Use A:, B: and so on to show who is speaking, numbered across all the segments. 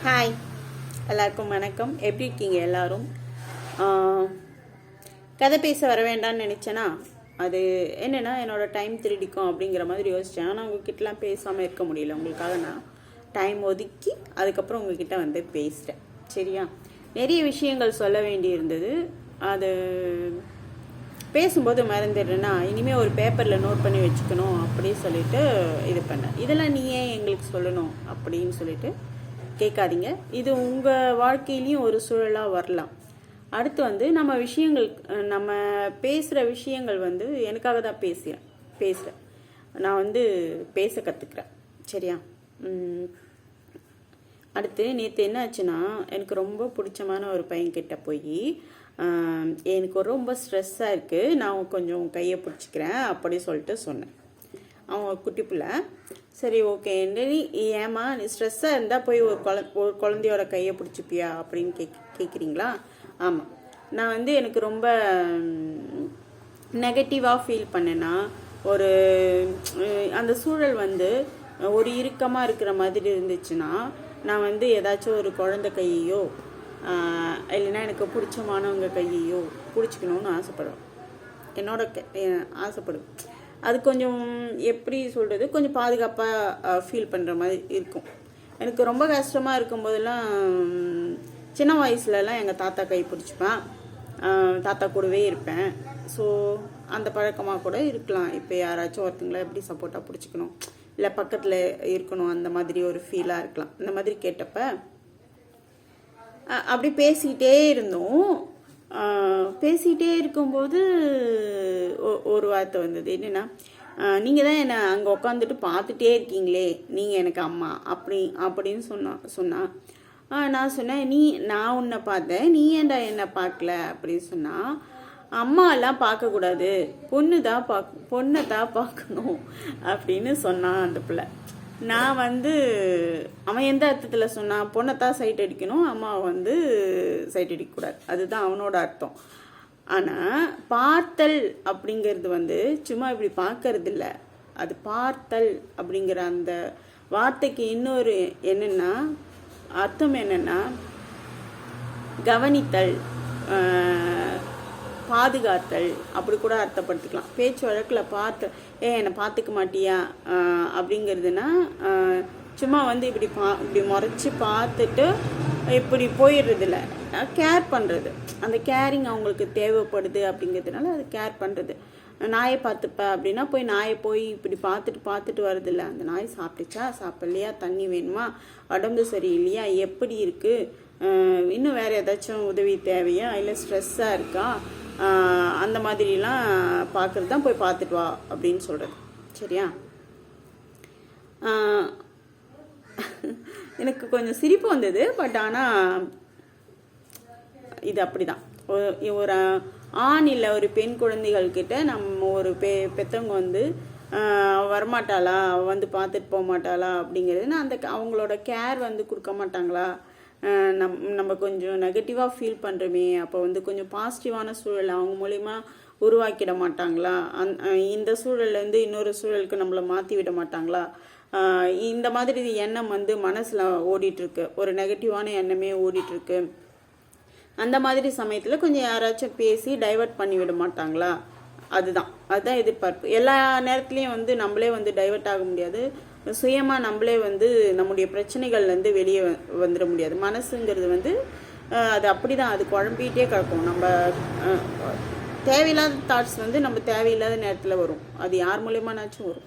A: Hi, எல்லாருக்கும் வணக்கம். எப்படி இருக்கீங்க எல்லாரும்? கதை பேச வர வேண்டாம்னு நினச்சேன்னா அது என்னென்னா என்னோடய டைம் திருடிக்கும் அப்படிங்கிற மாதிரி யோசித்தேன். ஆனால் உங்ககிட்டலாம் பேசாமல் இருக்க முடியல. உங்களுக்காக நான் டைம் ஒதுக்கி அதுக்கப்புறம் உங்ககிட்ட வந்து பேசிட்டேன். சரியா? நிறைய விஷயங்கள் சொல்ல வேண்டியிருந்தது. அது பேசும்போது மறந்துடுறேன்னா இனிமேல் ஒரு பேப்பரில் நோட் பண்ணி வச்சுக்கணும் அப்படின்னு சொல்லிட்டு இது பண்ணேன். இதெல்லாம் நீ ஏன் எங்களுக்கு சொல்லணும் அப்படின்னு சொல்லிட்டு கேட்காதீங்க. இது உங்கள் வாழ்க்கையிலையும் ஒரு சூழலாக வரலாம். அடுத்து வந்து நம்ம பேசுகிற விஷயங்கள் வந்து எனக்காக தான் பேசுகிறேன். நான் வந்து பேச கற்றுக்குறேன். சரியா? அடுத்து நேற்று என்ன ஆச்சுன்னா, எனக்கு ரொம்ப பிடிச்சமான ஒரு பையன்கிட்ட போய் எனக்கு ரொம்ப ஸ்ட்ரெஸ்ஸாக இருக்குது, நான் கொஞ்சம் கையை பிடிச்சிக்கிறேன் அப்படி சொல்லிட்டு சொன்னேன். அவன் குட்டி பிள்ளை. சரி, ஓகே, நீ ஏமா நீ ஸ்ட்ரெஸ்ஸாக இருந்தால் போய் ஒரு குழந்தையோட கையை பிடிச்சிப்பியா அப்படின்னு கேட்குறீங்களா? ஆமாம், நான் வந்து எனக்கு ரொம்ப நெகட்டிவாக ஃபீல் பண்ணேன்னா, அந்த சூழல் வந்து ஒரு இறுக்கமாக இருக்கிற மாதிரி இருந்துச்சுன்னா, நான் வந்து ஏதாச்சும் ஒரு குழந்தை கையையோ இல்லைன்னா எனக்கு பிடிச்சமானவங்க கையையோ பிடிச்சிக்கணும்னு ஆசைப்படுவேன். அது கொஞ்சம் எப்படி சொல்கிறது, கொஞ்சம் பாதுகாப்பாக ஃபீல் பண்ணுற மாதிரி இருக்கும். எனக்கு ரொம்ப கஷ்டமாக இருக்கும்போதெல்லாம் சின்ன வயசுலலாம் எங்கள் தாத்தா கை பிடிச்சிப்பேன், தாத்தா கூடவே இருப்பேன். ஸோ அந்த பழக்கமாக கூட இருக்கலாம். இப்போ யாராச்சும் ஒருத்தங்கள எப்படி சப்போர்ட்டாக பிடிச்சிக்கணும், இல்லை பக்கத்தில் இருக்கணும், அந்த மாதிரி ஒரு ஃபீலாக இருக்கலாம். இந்த மாதிரி கேட்டப்ப அப்படி பேசிகிட்டே இருக்கும்போது ஒரு வார்த்தை வந்தது. என்னென்னா, நீங்கள் தான் என்னை அங்கே உட்காந்துட்டு பார்த்துட்டே இருக்கீங்களே, நீங்கள் எனக்கு அம்மா அப்படின்னு சொன்னா. நான் சொன்னேன், நான் உன்னை பார்த்தேன், நீ ஏன்டா என்னை பார்க்கல அப்படின்னு சொன்னால், அம்மா எல்லாம் பார்க்கக்கூடாது, பொண்ணை தான் பார்க்கணும் அப்படின்னு சொன்னான் அந்த பிள்ளை. நான் வந்து அவன் எந்த அர்த்தத்தில் சொன்னான், பொண்ணைத்தான் சைட் அடிக்கணும், அம்மாவை வந்து சைட் அடிக்கக்கூடாது, அதுதான் அவனோட அர்த்தம். ஆனால் பார்த்தல் அப்படிங்கிறது வந்து சும்மா இப்படி பார்க்கறது இல்லை. அது பார்த்தல் அப்படிங்கிற அந்த வார்த்தைக்கு இன்னொரு அர்த்தம் என்னென்னா கவனித்தல், பாதுகாத்தல், அப்படி கூட அர்த்தப்படுத்திக்கலாம். பேச்சு வழக்கில் என்னை பார்த்துக்க மாட்டியா அப்படிங்கிறதுனா சும்மா வந்து இப்படி முறைச்சி பார்த்துட்டு இப்படி போயிடுறதில்ல, கேர் பண்ணுறது. அந்த கேரிங் அவங்களுக்கு தேவைப்படுது அப்படிங்கிறதுனால அது கேர் பண்ணுறது. நாயை பார்த்துப்பேன் அப்படின்னா நாயை போய் இப்படி பார்த்துட்டு வர்றதில்ல. அந்த நாய் சாப்பிட்டுச்சா, சாப்பிட்லையா, தண்ணி வேணுமா, உடம்பு சரியில்லையா, எப்படி இருக்குது, இன்னும் வேறு ஏதாச்சும் உதவி தேவையா, இல்லை ஸ்ட்ரெஸ்ஸாக இருக்கா, அந்த மாதிரிலாம் பார்க்குறது தான் போய் பார்த்துட்டு வா அப்படின்னு சொல்கிறது. சரியா? எனக்கு கொஞ்சம் சிரிப்பு வந்தது. பட் ஆனால் இது அப்படி தான். ஒரு ஆண் இல்லை ஒரு பெண் குழந்தைகள்கிட்ட நம்ம ஒரு பெற்றவங்க வந்து வரமாட்டாளா, வந்து பார்த்துட்டு போக மாட்டாளா அப்படிங்கிறது அவங்களோட கேர் வந்து கொடுக்க மாட்டாங்களா, நம்ம கொஞ்சம் நெகட்டிவாக ஃபீல் பண்ணுறோமே, அப்போ வந்து கொஞ்சம் பாசிட்டிவான சூழல் அவங்க மூலிமா உருவாக்கிட மாட்டாங்களா, இந்த சூழல்லேருந்து இன்னொரு சூழலுக்கு நம்மளை மாற்றி விட மாட்டாங்களா, இந்த மாதிரி எண்ணம் வந்து மனசில் ஓடிட்டுருக்கு, ஒரு நெகட்டிவான எண்ணமே ஓடிட்டுருக்கு. அந்த மாதிரி சமயத்தில் கொஞ்சம் யாராச்சும் பேசி டைவர்ட் பண்ணி விட மாட்டாங்களா, அதுதான் எதிர்பார்ப்பு. எல்லா நேரத்துலையும் வந்து நம்மளே வந்து டைவர்ட் ஆக முடியாது. சுயமாக நம்மளே வந்து நம்முடைய பிரச்சனைகள்லேருந்து வெளியே வந்துட முடியாது. மனசுங்கிறது வந்து அது அப்படி தான், அது குழம்பிகிட்டே கிடக்கும். நம்ம தேவையில்லாத தாட்ஸ் வந்து நம்ம தேவையில்லாத நேரத்தில் வரும். அது யார் மூலியமானாச்சும் வரும்,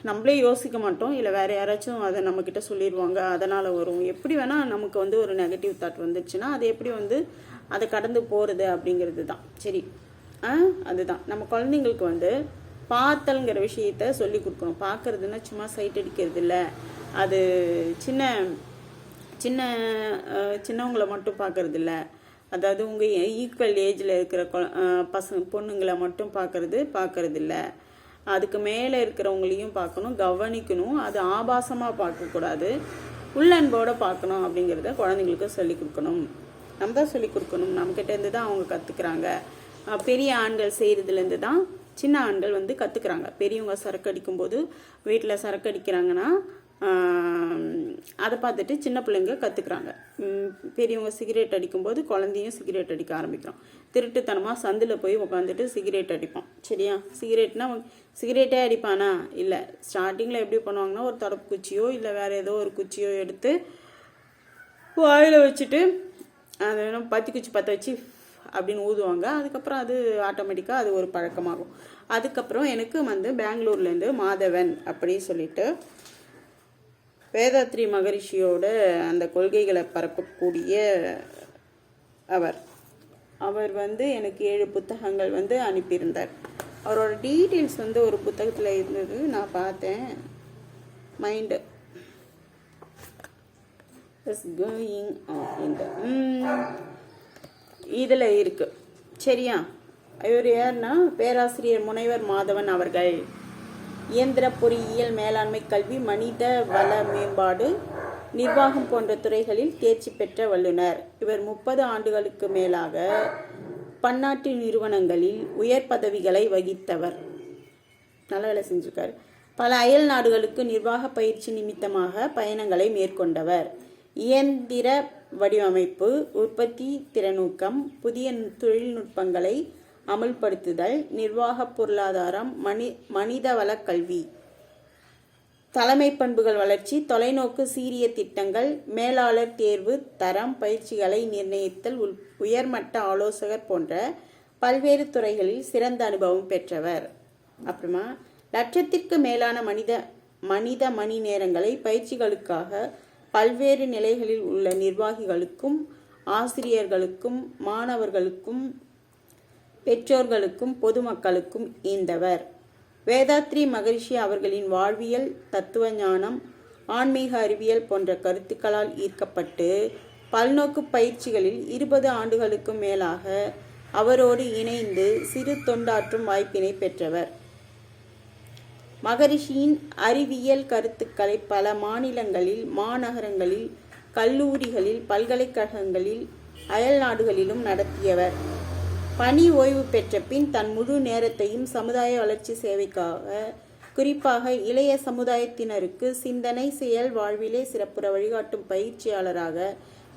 A: நம்மளே யோசிக்க மாட்டோம், இல்லை வேறு யாராச்சும் அதை நம்மக்கிட்ட சொல்லிடுவாங்க, அதனால் வரும். எப்படி வேணால் நமக்கு வந்து ஒரு நெகட்டிவ் தாட் வந்துடுச்சுன்னா அது எப்படி வந்து அதை கடந்து போகிறது அப்படிங்கிறது தான். சரி, அதுதான் நம்ம குழந்தைங்களுக்கு வந்து பார்த்தல்ங்கிற விஷயத்த சொல்லி கொடுக்கணும். பார்க்கறதுன்னா சும்மா சைட் அடிக்கிறது இல்லை, அது சின்னவங்களை மட்டும் பார்க்கறது இல்லை. அதாவது உங்கள் ஈக்குவல் ஏஜில் இருக்கிற பொண்ணுங்களை மட்டும் பார்க்கறது இல்லை, அதுக்கு மேலே இருக்கிறவங்களையும் பார்க்கணும், கவனிக்கணும். அது ஆபாசமாக பார்க்கக்கூடாது, உள்ளன்போடு பார்க்கணும் அப்படிங்கிறத குழந்தைங்களுக்கு சொல்லிக் கொடுக்கணும். நம்ம தான் சொல்லிக் கொடுக்கணும். நம்மக்கிட்டேருந்து தான் அவங்க கற்றுக்குறாங்க. பெரிய ஆண்கள் செய்கிறதுலேருந்து தான் சின்ன ஆண்கள் வந்து கற்றுக்குறாங்க. பெரியவங்க சரக்கு அடிக்கும்போது வீட்டில் சரக்கு அடிக்கிறாங்கன்னா அதை பார்த்துட்டு சின்ன பிள்ளைங்க கற்றுக்குறாங்க. பெரியவங்க சிகரெட் அடிக்கும்போது குழந்தையும் சிகரெட் அடிக்க ஆரம்பிக்கிறோம். திருட்டுத்தனமாக சந்தில் போய் உட்காந்துட்டு சிகரெட் அடிப்போம். சரியா? சிகரெட்னா சிகரெட்டே அடிப்பானா? இல்லை. ஸ்டார்டிங்கில் எப்படி பண்ணுவாங்கன்னா ஒரு தொடப்பு குச்சியோ இல்லை வேறு ஏதோ ஒரு குச்சியோ எடுத்து வாயில் வச்சுட்டு அது பத்தி குச்சி பற்ற வச்சு அப்படின்னு ஊதுவாங்க. அதுக்கப்புறம் அது ஆட்டோமேட்டிக்காக அது ஒரு பழக்கமாகும். அதுக்கப்புறம் எனக்கு பெங்களூர்லேருந்து மாதவன் அப்படின்னு சொல்லிட்டு வேதாத்ரி மகரிஷியோட அந்த கொள்கைகளை பரப்பக்கூடிய அவர் எனக்கு 7 புத்தகங்கள் அனுப்பியிருந்தார். அவரோட டீட்டெயில்ஸ் ஒரு புத்தகத்தில் இருந்தது, நான் பார்த்தேன். மைண்டு இஸ் கோயிங் இதில் இருக்கு. சரியா? இவர் யாருன்னா பேராசிரியர் முனைவர் மாதவன் அவர்கள். இயந்திர பொறியியல், மேலாண்மை கல்வி, மனித வள மேம்பாடு, நிர்வாகம் போன்ற துறைகளில் தேர்ச்சி பெற்ற வல்லுனர். இவர் 30 ஆண்டுகளுக்கு மேலாக பன்னாட்டு நிறுவனங்களில் உயர் பதவிகளை வகித்தவர். நல்ல வேலை செஞ்சிருக்காரு. பல அயல் நாடுகளுக்கு நிர்வாக பயிற்சி நிமித்தமாக பயணங்களை மேற்கொண்டவர். இயந்திர வடிவமைப்பு, உற்பத்தி திறனூக்கம், புதிய தொழில்நுட்பங்களை அமல்படுத்துதல், நிர்வாக பொருளாதாரம், மனிதவள கல்வி, தலைமை பண்புகள் வளர்ச்சி, தொலைநோக்கு சீரிய திட்டங்கள், மேலாளர் தேர்வு, தரம், பயிற்சிகளை நிர்ணயித்தல், உயர்மட்ட ஆலோசகர் போன்ற பல்வேறு துறைகளில் சிறந்த அனுபவம் பெற்றவர். அப்புறமா லட்சத்திற்கு மேலான மனித மணி நேரங்களை பயிற்சிகளுக்காக பல்வேறு நிலைகளில் உள்ள நிர்வாகிகளுக்கும், ஆசிரியர்களுக்கும், மாணவர்களுக்கும், பெற்றோர்களுக்கும், பொதுமக்களுக்கும் ஈந்தவர். வேதாத்ரி மகரிஷி அவர்களின் வாழ்வியல், தத்துவ ஞானம், ஆன்மீக அறிவியல் போன்ற கருத்துக்களால் ஈர்க்கப்பட்டு பல்நோக்கு பயிற்சிகளில் 20 ஆண்டுகளுக்கும் மேலாக அவரோடு இணைந்து சிறு தொண்டாற்றும் வாய்ப்பினை பெற்றவர். மகரிஷியின் அறிவியல் கருத்துக்களை பல மாநிலங்களில், மாநகரங்களில், கல்லூரிகளில், பல்கலைக்கழகங்களில், அயல் நாடுகளிலும் நடத்தியவர். பணி ஓய்வு பெற்ற பின் தன் முழு நேரத்தையும் சமுதாய வளர்ச்சி சேவைக்காக, குறிப்பாக இளைய சமுதாயத்தினருக்கு சிந்தனை, செயல், வாழ்விலே சிறப்புற வழிகாட்டும் பயிற்சியாளராக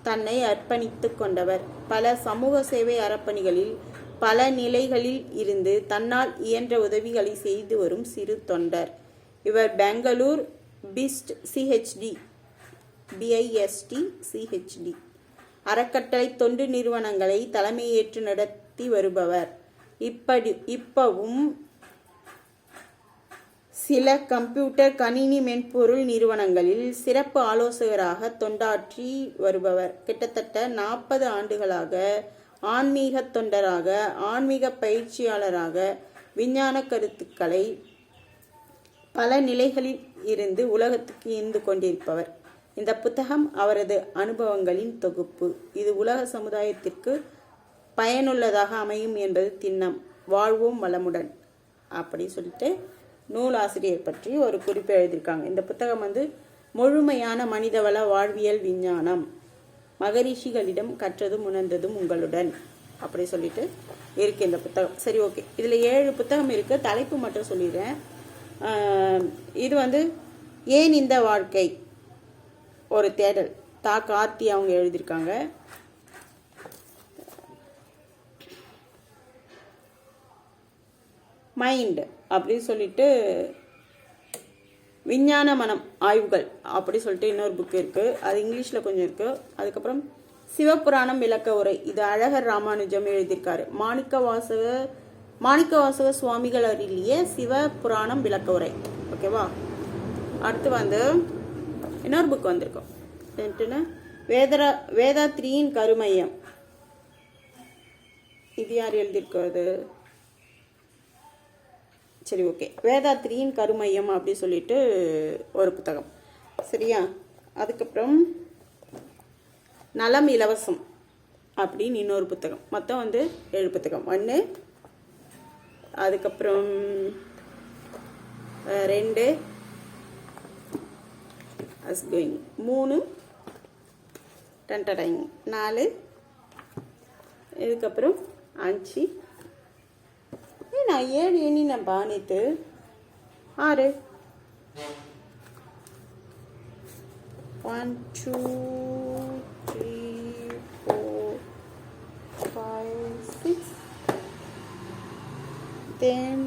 A: தன்னை அர்ப்பணித்து கொண்டவர். பல சமூக சேவை அறப்பணிகளில் பல நிலைகளில் இருந்து தன்னால் இயன்ற உதவிகளை செய்து வரும் சிறு தொண்டர். இவர் பெங்களூர் BIST அறக்கட்டளை தொண்டு நிறுவனங்களை தலைமையேற்று நடத்தி வருபவர். இப்பவும் சில கம்ப்யூட்டர், கணினி, மென்பொருள் நிறுவனங்களில் சிறப்பு ஆலோசகராக தொண்டாற்றி வருபவர். கிட்டத்தட்ட 40 ஆண்டுகளாக ஆன்மீக தொண்டராக, ஆன்மீக பயிற்சியாளராக விஞ்ஞான கருத்துக்களை பல நிலைகளில் இருந்து உலகத்துக்கு ஈர்த்து கொண்டிருப்பவர். இந்த புத்தகம் அவரது அனுபவங்களின் தொகுப்பு. இது உலக சமுதாயத்திற்கு பயனுள்ளதாக அமையும் என்பது திண்ணம். வாழ்வோம் வளமுடன் அப்படி சொல்லிட்டு நூலாசிரியர் பற்றி ஒரு குறிப்பு எழுதியிருக்காங்க. இந்த புத்தகம் முழுமையான மனிதவள வாழ்வியல் விஞ்ஞானம், மகரிஷிகளிடம் கற்றதும் உணர்ந்ததும் உங்களுடன் அப்படி சொல்லிட்டு இருக்கு இந்த புத்தகம். சரி, ஓகே. இதில் 7 புத்தகம் இருக்கு. தலைப்பு மட்டும் சொல்லிடுறேன். இது ஏன் இந்த வாழ்க்கை, ஒரு தேடல். கார்த்தி அவங்க எழுதியிருக்காங்க. மைண்ட் அப்படின்னு சொல்லிட்டு விஞ்ஞான மனம் ஆய்வுகள் அப்படி சொல்லிட்டு இன்னொரு புக் இருக்குது. அது இங்கிலீஷில் கொஞ்சம் இருக்குது. அதுக்கப்புறம் சிவபுராணம் விளக்க உரை, இது அழகர் ராமானுஜம் எழுதியிருக்காரு. மாணிக்க வாசக சுவாமிகள் அருளிய சிவபுராணம் விளக்க உரை. ஓகேவா? அடுத்து இன்னொரு புக் வந்திருக்கோம். வேதாத்ரியின் கருமையம். இது யார் எழுதியிருக்கிறது? சரி, ஓகே. வேதாத்ரியின் கருமையம் அப்படி சொல்லிட்டு ஒரு புத்தகம். சரியா? அதுக்கப்புறம் நலம் இலவசம் அப்படின்னு இன்னொரு புத்தகம். மொத்தம் 7 புத்தகம். 1, அதுக்கப்புறம் 2, 3, 4, இதுக்கப்புறம் 5, நான் 7 எண்ணினப்பா நேற்று. 6, 1 2 3 4 5 6. தென்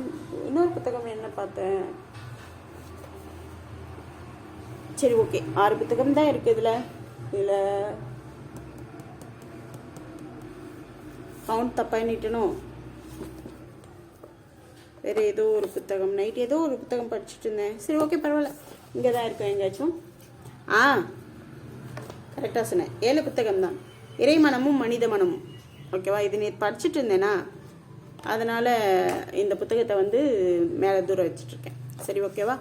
A: இன்னொரு புத்தகம் என்ன பார்த்தேன், சரி ஓகே 6 புத்தகம் தான் இருக்குது இதில் கவுண்ட் தப்பாக பண்ணிட்டனும். வேறு ஏதோ ஒரு புத்தகம் நைட் ஏதோ ஒரு புத்தகம் படிச்சுட்டு இருந்தேன். சரி ஓகே பரவாயில்ல, இங்கே தான் இருக்கேன் எங்கேயாச்சும். கரெக்டாக சொன்னேன், 7 புத்தகம் தான். இறை மனமும் மனித மனமும். ஓகேவா, இது நேற்று படிச்சுட்டு இருந்தேனா, அதனால் இந்த புத்தகத்தை வந்து மேலே தூரம் வச்சுட்ருக்கேன். சரி ஓகேவா,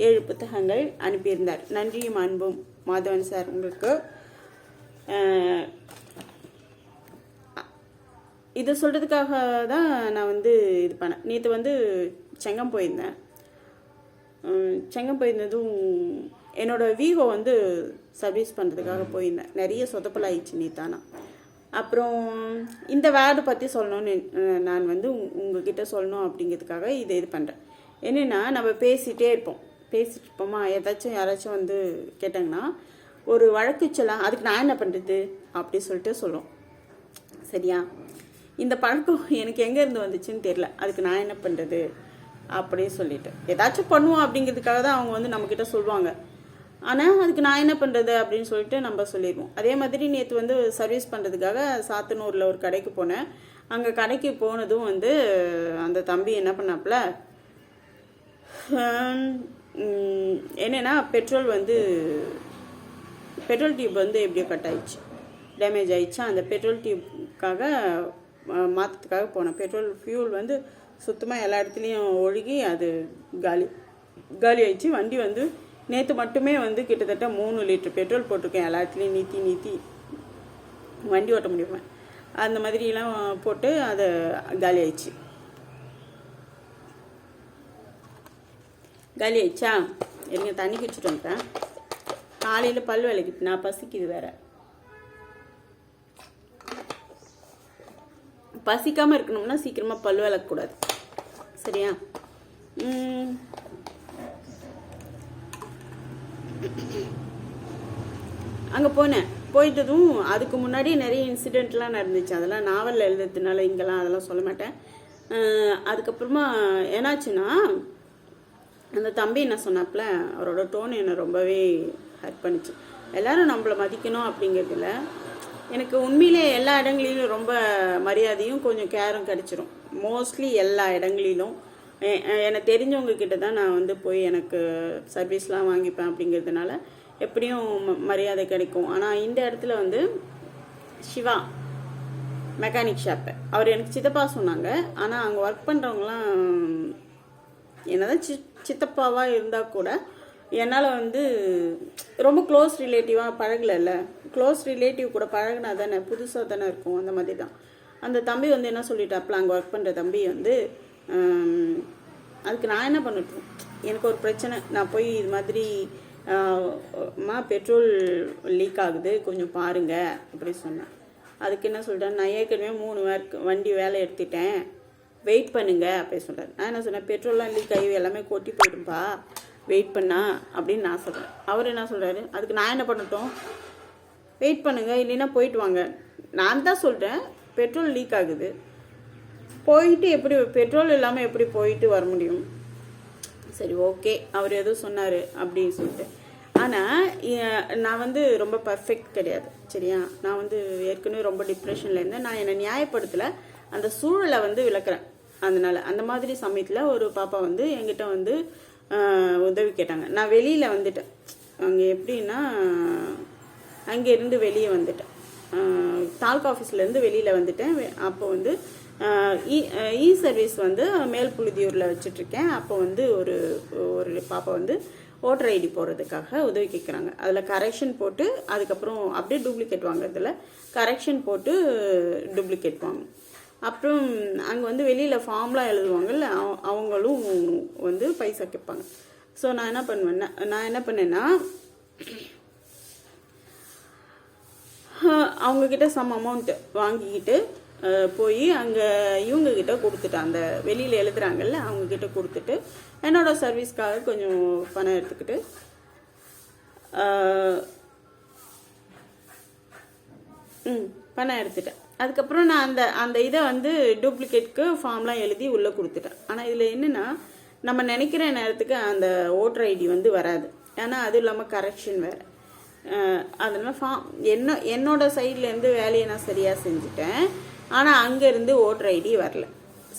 A: 7 புத்தகங்கள் அனுப்பியிருந்தார். நன்றியும் அன்பும் மாதவன் சார் உங்களுக்கு. இதை சொல்கிறதுக்காக தான் நான் வந்து இது பண்ணேன். நேற்று வந்து செங்கம் போயிருந்தேன். செங்கம் போயிருந்ததும் என்னோடய வீகோ வந்து சர்வீஸ் பண்ணுறதுக்காக போயிருந்தேன். நிறைய சொதப்பல் ஆயிடுச்சு நேத்தானா. அப்புறம் இந்த வேர்டு பற்றி சொல்லணும்னு நான் வந்து உங்ககிட்ட சொல்லணும் அப்படிங்கிறதுக்காக இது பண்ணுறேன். என்னென்னா, நம்ம பேசிகிட்டே இருப்போமா, ஏதாச்சும் யாராச்சும் வந்து கேட்டாங்கன்னா ஒரு வழக்கு சொல்லலாம், அதுக்கு நான் என்ன பண்ணுறது அப்படி சொல்லிட்டு சொல்லுவோம். சரியா, இந்த பழக்கம் எனக்கு எங்கேருந்து வந்துச்சுன்னு தெரியல. அதுக்கு நான் என்ன பண்ணுறது அப்படின்னு சொல்லிட்டு ஏதாச்சும் பண்ணுவோம் அப்படிங்கிறதுக்காக தான் அவங்க வந்து நம்மக்கிட்ட சொல்லுவாங்க. ஆனால் அதுக்கு நான் என்ன பண்ணுறது அப்படின்னு சொல்லிட்டு நம்ம சொல்லிடுவோம். அதே மாதிரி நேற்று வந்து சர்வீஸ் பண்ணுறதுக்காக சாத்தனூரில் ஒரு கடைக்கு போனேன். அங்கே கடைக்கு போனதும் வந்து அந்த தம்பி என்ன பண்ணாப்புல, என்னென்னா பெட்ரோல் டியூப் வந்து எப்படியோ கட் ஆயிடுச்சு, டேமேஜ் ஆயிடுச்சு. அந்த பெட்ரோல் டியூப்காக மாற்றத்துக்காக போனேன். பெட்ரோல் ஃபியூல் வந்து சுத்தமாக எல்லா இடத்துலையும் ஒழுகி அது காலி ஆயிடுச்சு. வண்டி வந்து நேற்று மட்டுமே வந்து கிட்டத்தட்ட 3 லிட்டர் பெட்ரோல் போட்டிருக்கேன். எல்லா இடத்துலையும் நீத்தி வண்டி ஓட்ட முடியுமா, அந்த மாதிரிலாம் போட்டு அதை காலி ஆயிடுச்சு. எனக்கு தண்ணி குடிச்சிட்டு வந்துட்டேன். காலையில் பல் விளக்கிட்டு நான் பசிக்குது வேற. பசிக்காமல் இருக்கணும்னா சீக்கிரமாக பல் விளக்கக்கூடாது. சரியா, அங்கே போயிட்டதும் அதுக்கு முன்னாடி நிறைய இன்சிடெண்ட்லாம் நடந்துச்சு. அதெல்லாம் நாவலில் எழுதுறதுனால இங்கெல்லாம் அதெல்லாம் சொல்ல மாட்டேன். அதுக்கப்புறமா என்னாச்சுன்னா, அந்த தம்பி என்ன சொன்னாப்புல, அவரோட டோன் என்னை ரொம்பவே ஹர்ட் பண்ணிச்சு. எல்லாரும் நம்மளை மதிக்கணும் அப்படிங்கிறதுல எனக்கு உண்மையிலே எல்லா இடங்களிலும் ரொம்ப மரியாதையும் கொஞ்சம் கேரும் கிடச்சிரும். மோஸ்ட்லி எல்லா இடங்களிலும் எனக்கு தெரிஞ்சவங்க கிட்ட தான் நான் வந்து போய் எனக்கு சர்வீஸ்லாம் வாங்கிப்பேன். அப்படிங்கிறதுனால எப்படியும் மரியாதை கிடைக்கும். ஆனால் இந்த இடத்துல வந்து சிவா மெக்கானிக் ஷாப்பு, அவர் எனக்கு சித்தப்பா சொன்னாங்க. ஆனால் அங்கே ஒர்க் பண்ணுறவங்களாம் என்னதான் சித்தப்பாவாக இருந்தால் கூட என்னால் வந்து ரொம்ப க்ளோஸ் ரிலேட்டிவாக பழகலைல்ல. க்ளோஸ் ரிலேட்டிவ் கூட பழகினா தானே புதுசாக தானே இருக்கும். அந்த மாதிரி தான் அந்த தம்பி வந்து என்ன சொல்லிட்டாப்புல, அங்கே ஒர்க் பண்ணுற தம்பி வந்து, அதுக்கு நான் என்ன பண்ணட்டும், எனக்கு ஒரு பிரச்சனை, நான் போய் இது மாதிரி பெட்ரோல் லீக் ஆகுது கொஞ்சம் பாருங்க அப்படி சொன்னேன். அதுக்கு என்ன சொல்கிறேன், நான் ஏற்கனவே 3 வண்டி வேலை எடுத்துட்டேன், வெயிட் பண்ணுங்க அப்படி சொல்கிறார். நான் என்ன சொன்னேன், பெட்ரோல்லாம் லீக் ஆகி எல்லாமே கொட்டி போயிடும்பா, வெயிட் பண்ணா அப்படின்னு நான் சொல்கிறேன். அவர் என்ன சொல்கிறாரு, அதுக்கு நான் என்ன பண்ணட்டும், வெயிட் பண்ணுங்க இல்லைன்னா போயிட்டு வாங்க. நான் தான் சொல்கிறேன் பெட்ரோல் லீக் ஆகுது, போயிட்டு எப்படி பெட்ரோல் இல்லாமல் எப்படி போயிட்டு வர முடியும். சரி ஓகே, அவர் எதுவும் சொன்னார் அப்படின்னு சொல்லிட்டு. ஆனால் நான் வந்து ரொம்ப பர்ஃபெக்ட் கிடையாது. சரியா, நான் வந்து ஏற்கனவே ரொம்ப டிப்ரெஷனில் இருந்தேன். நான் என்னை நியாயப்படுத்தலை, அந்த சூழலை வந்து விளக்குறேன். அதனால் அந்த மாதிரி சமயத்தில் ஒரு பாப்பா வந்து என்கிட்ட வந்து உதவி கேட்டாங்க. நான் வெளியில் வந்துட்டேன். அங்கே எப்படின்னா, அங்கேருந்து வெளியே வந்துட்டேன், தாலுக்கா ஆஃபீஸ்லேருந்து வெளியில் வந்துட்டேன். அப்போ வந்து இ சர்வீஸ் வந்து மேல்புழுதியூரில் வச்சுட்ருக்கேன். அப்போ வந்து ஒரு பாப்பா வந்து ஓட்டர் ஐடி போடுறதுக்காக உதவி கேட்குறாங்க. அதில் கரெக்ஷன் போட்டு அதுக்கப்புறம் அப்படியே டூப்ளிகேட் வாங்குறதுல கரெக்ஷன் போட்டு டூப்ளிகேட் வாங்கணும். அப்புறம் அங்கே வந்து வெளியில் ஃபார்ம்லாம் எழுதுவாங்கல்ல, அவங்களும் வந்து பைசா கேட்பாங்க. ஸோ நான் என்ன பண்ணேன்னா அவங்கக்கிட்ட சம் அமௌண்ட் வாங்கிக்கிட்டு போய் அங்கே இவங்கக்கிட்ட கொடுத்துட்டேன். அந்த வெளியில் எழுதுகிறாங்கல்ல அவங்கக்கிட்ட கொடுத்துட்டு என்னோடய சர்வீஸ்க்காக கொஞ்சம் பணம் எடுத்துக்கிட்டு பணம் எடுத்துட்டேன். அதுக்கப்புறம் நான் அந்த அந்த இதை வந்து டூப்ளிகேட்க்கு ஃபார்ம்லாம் எழுதி உள்ளே கொடுத்துட்டேன். ஆனால் இதில் என்னென்னா, நம்ம நினைக்கிற நேரத்துக்கு அந்த ஓட்டர் ஐடி வந்து வராது. ஏன்னா அது இல்லாமல் கரெக்ஷன் வேறு. அதனால் என்னோட சைட்லேருந்து வேலையை நான் சரியாக செஞ்சுட்டேன். ஆனால் அங்கேருந்து ஓட்டர் ஐடி வரல.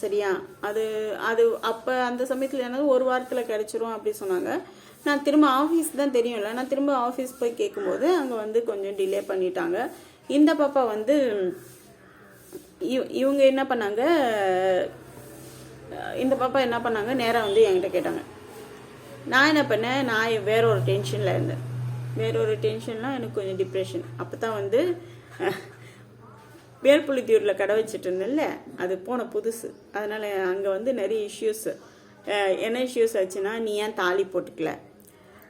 A: சரியா? அது அது அப்போ அந்த சமயத்தில் என்னது 1 வாரத்தில் கிடச்சிரும் அப்படி சொன்னாங்க. நான் திரும்ப ஆஃபீஸ் தான் தெரியும்ல, நான் திரும்ப ஆஃபீஸ் போய் கேட்கும்போது அங்கே வந்து கொஞ்சம் டிலே பண்ணிட்டாங்க. இந்த பாப்பா வந்து இவங்க என்ன பண்ணாங்க, இந்த பாப்பா என்ன பண்ணாங்க, நேராக வந்து என்கிட்ட கேட்டாங்க. நான் என்ன பண்ணேன், நான் வேற ஒரு டென்ஷனில் இருந்தேன். வேற ஒரு டென்ஷன்லாம் எனக்கு கொஞ்சம் டிப்ரெஷன். அப்போ தான் வந்து வேல்புலித்தூரில் கடை வச்சுட்டு இருந்தேன்ல, அது போன புதுசு. அதனால் அங்கே வந்து நிறைய இஷ்யூஸு. என்ன இஷ்யூஸ் ஆச்சுன்னா, நீ ஏன் தாலி போட்டுக்கல,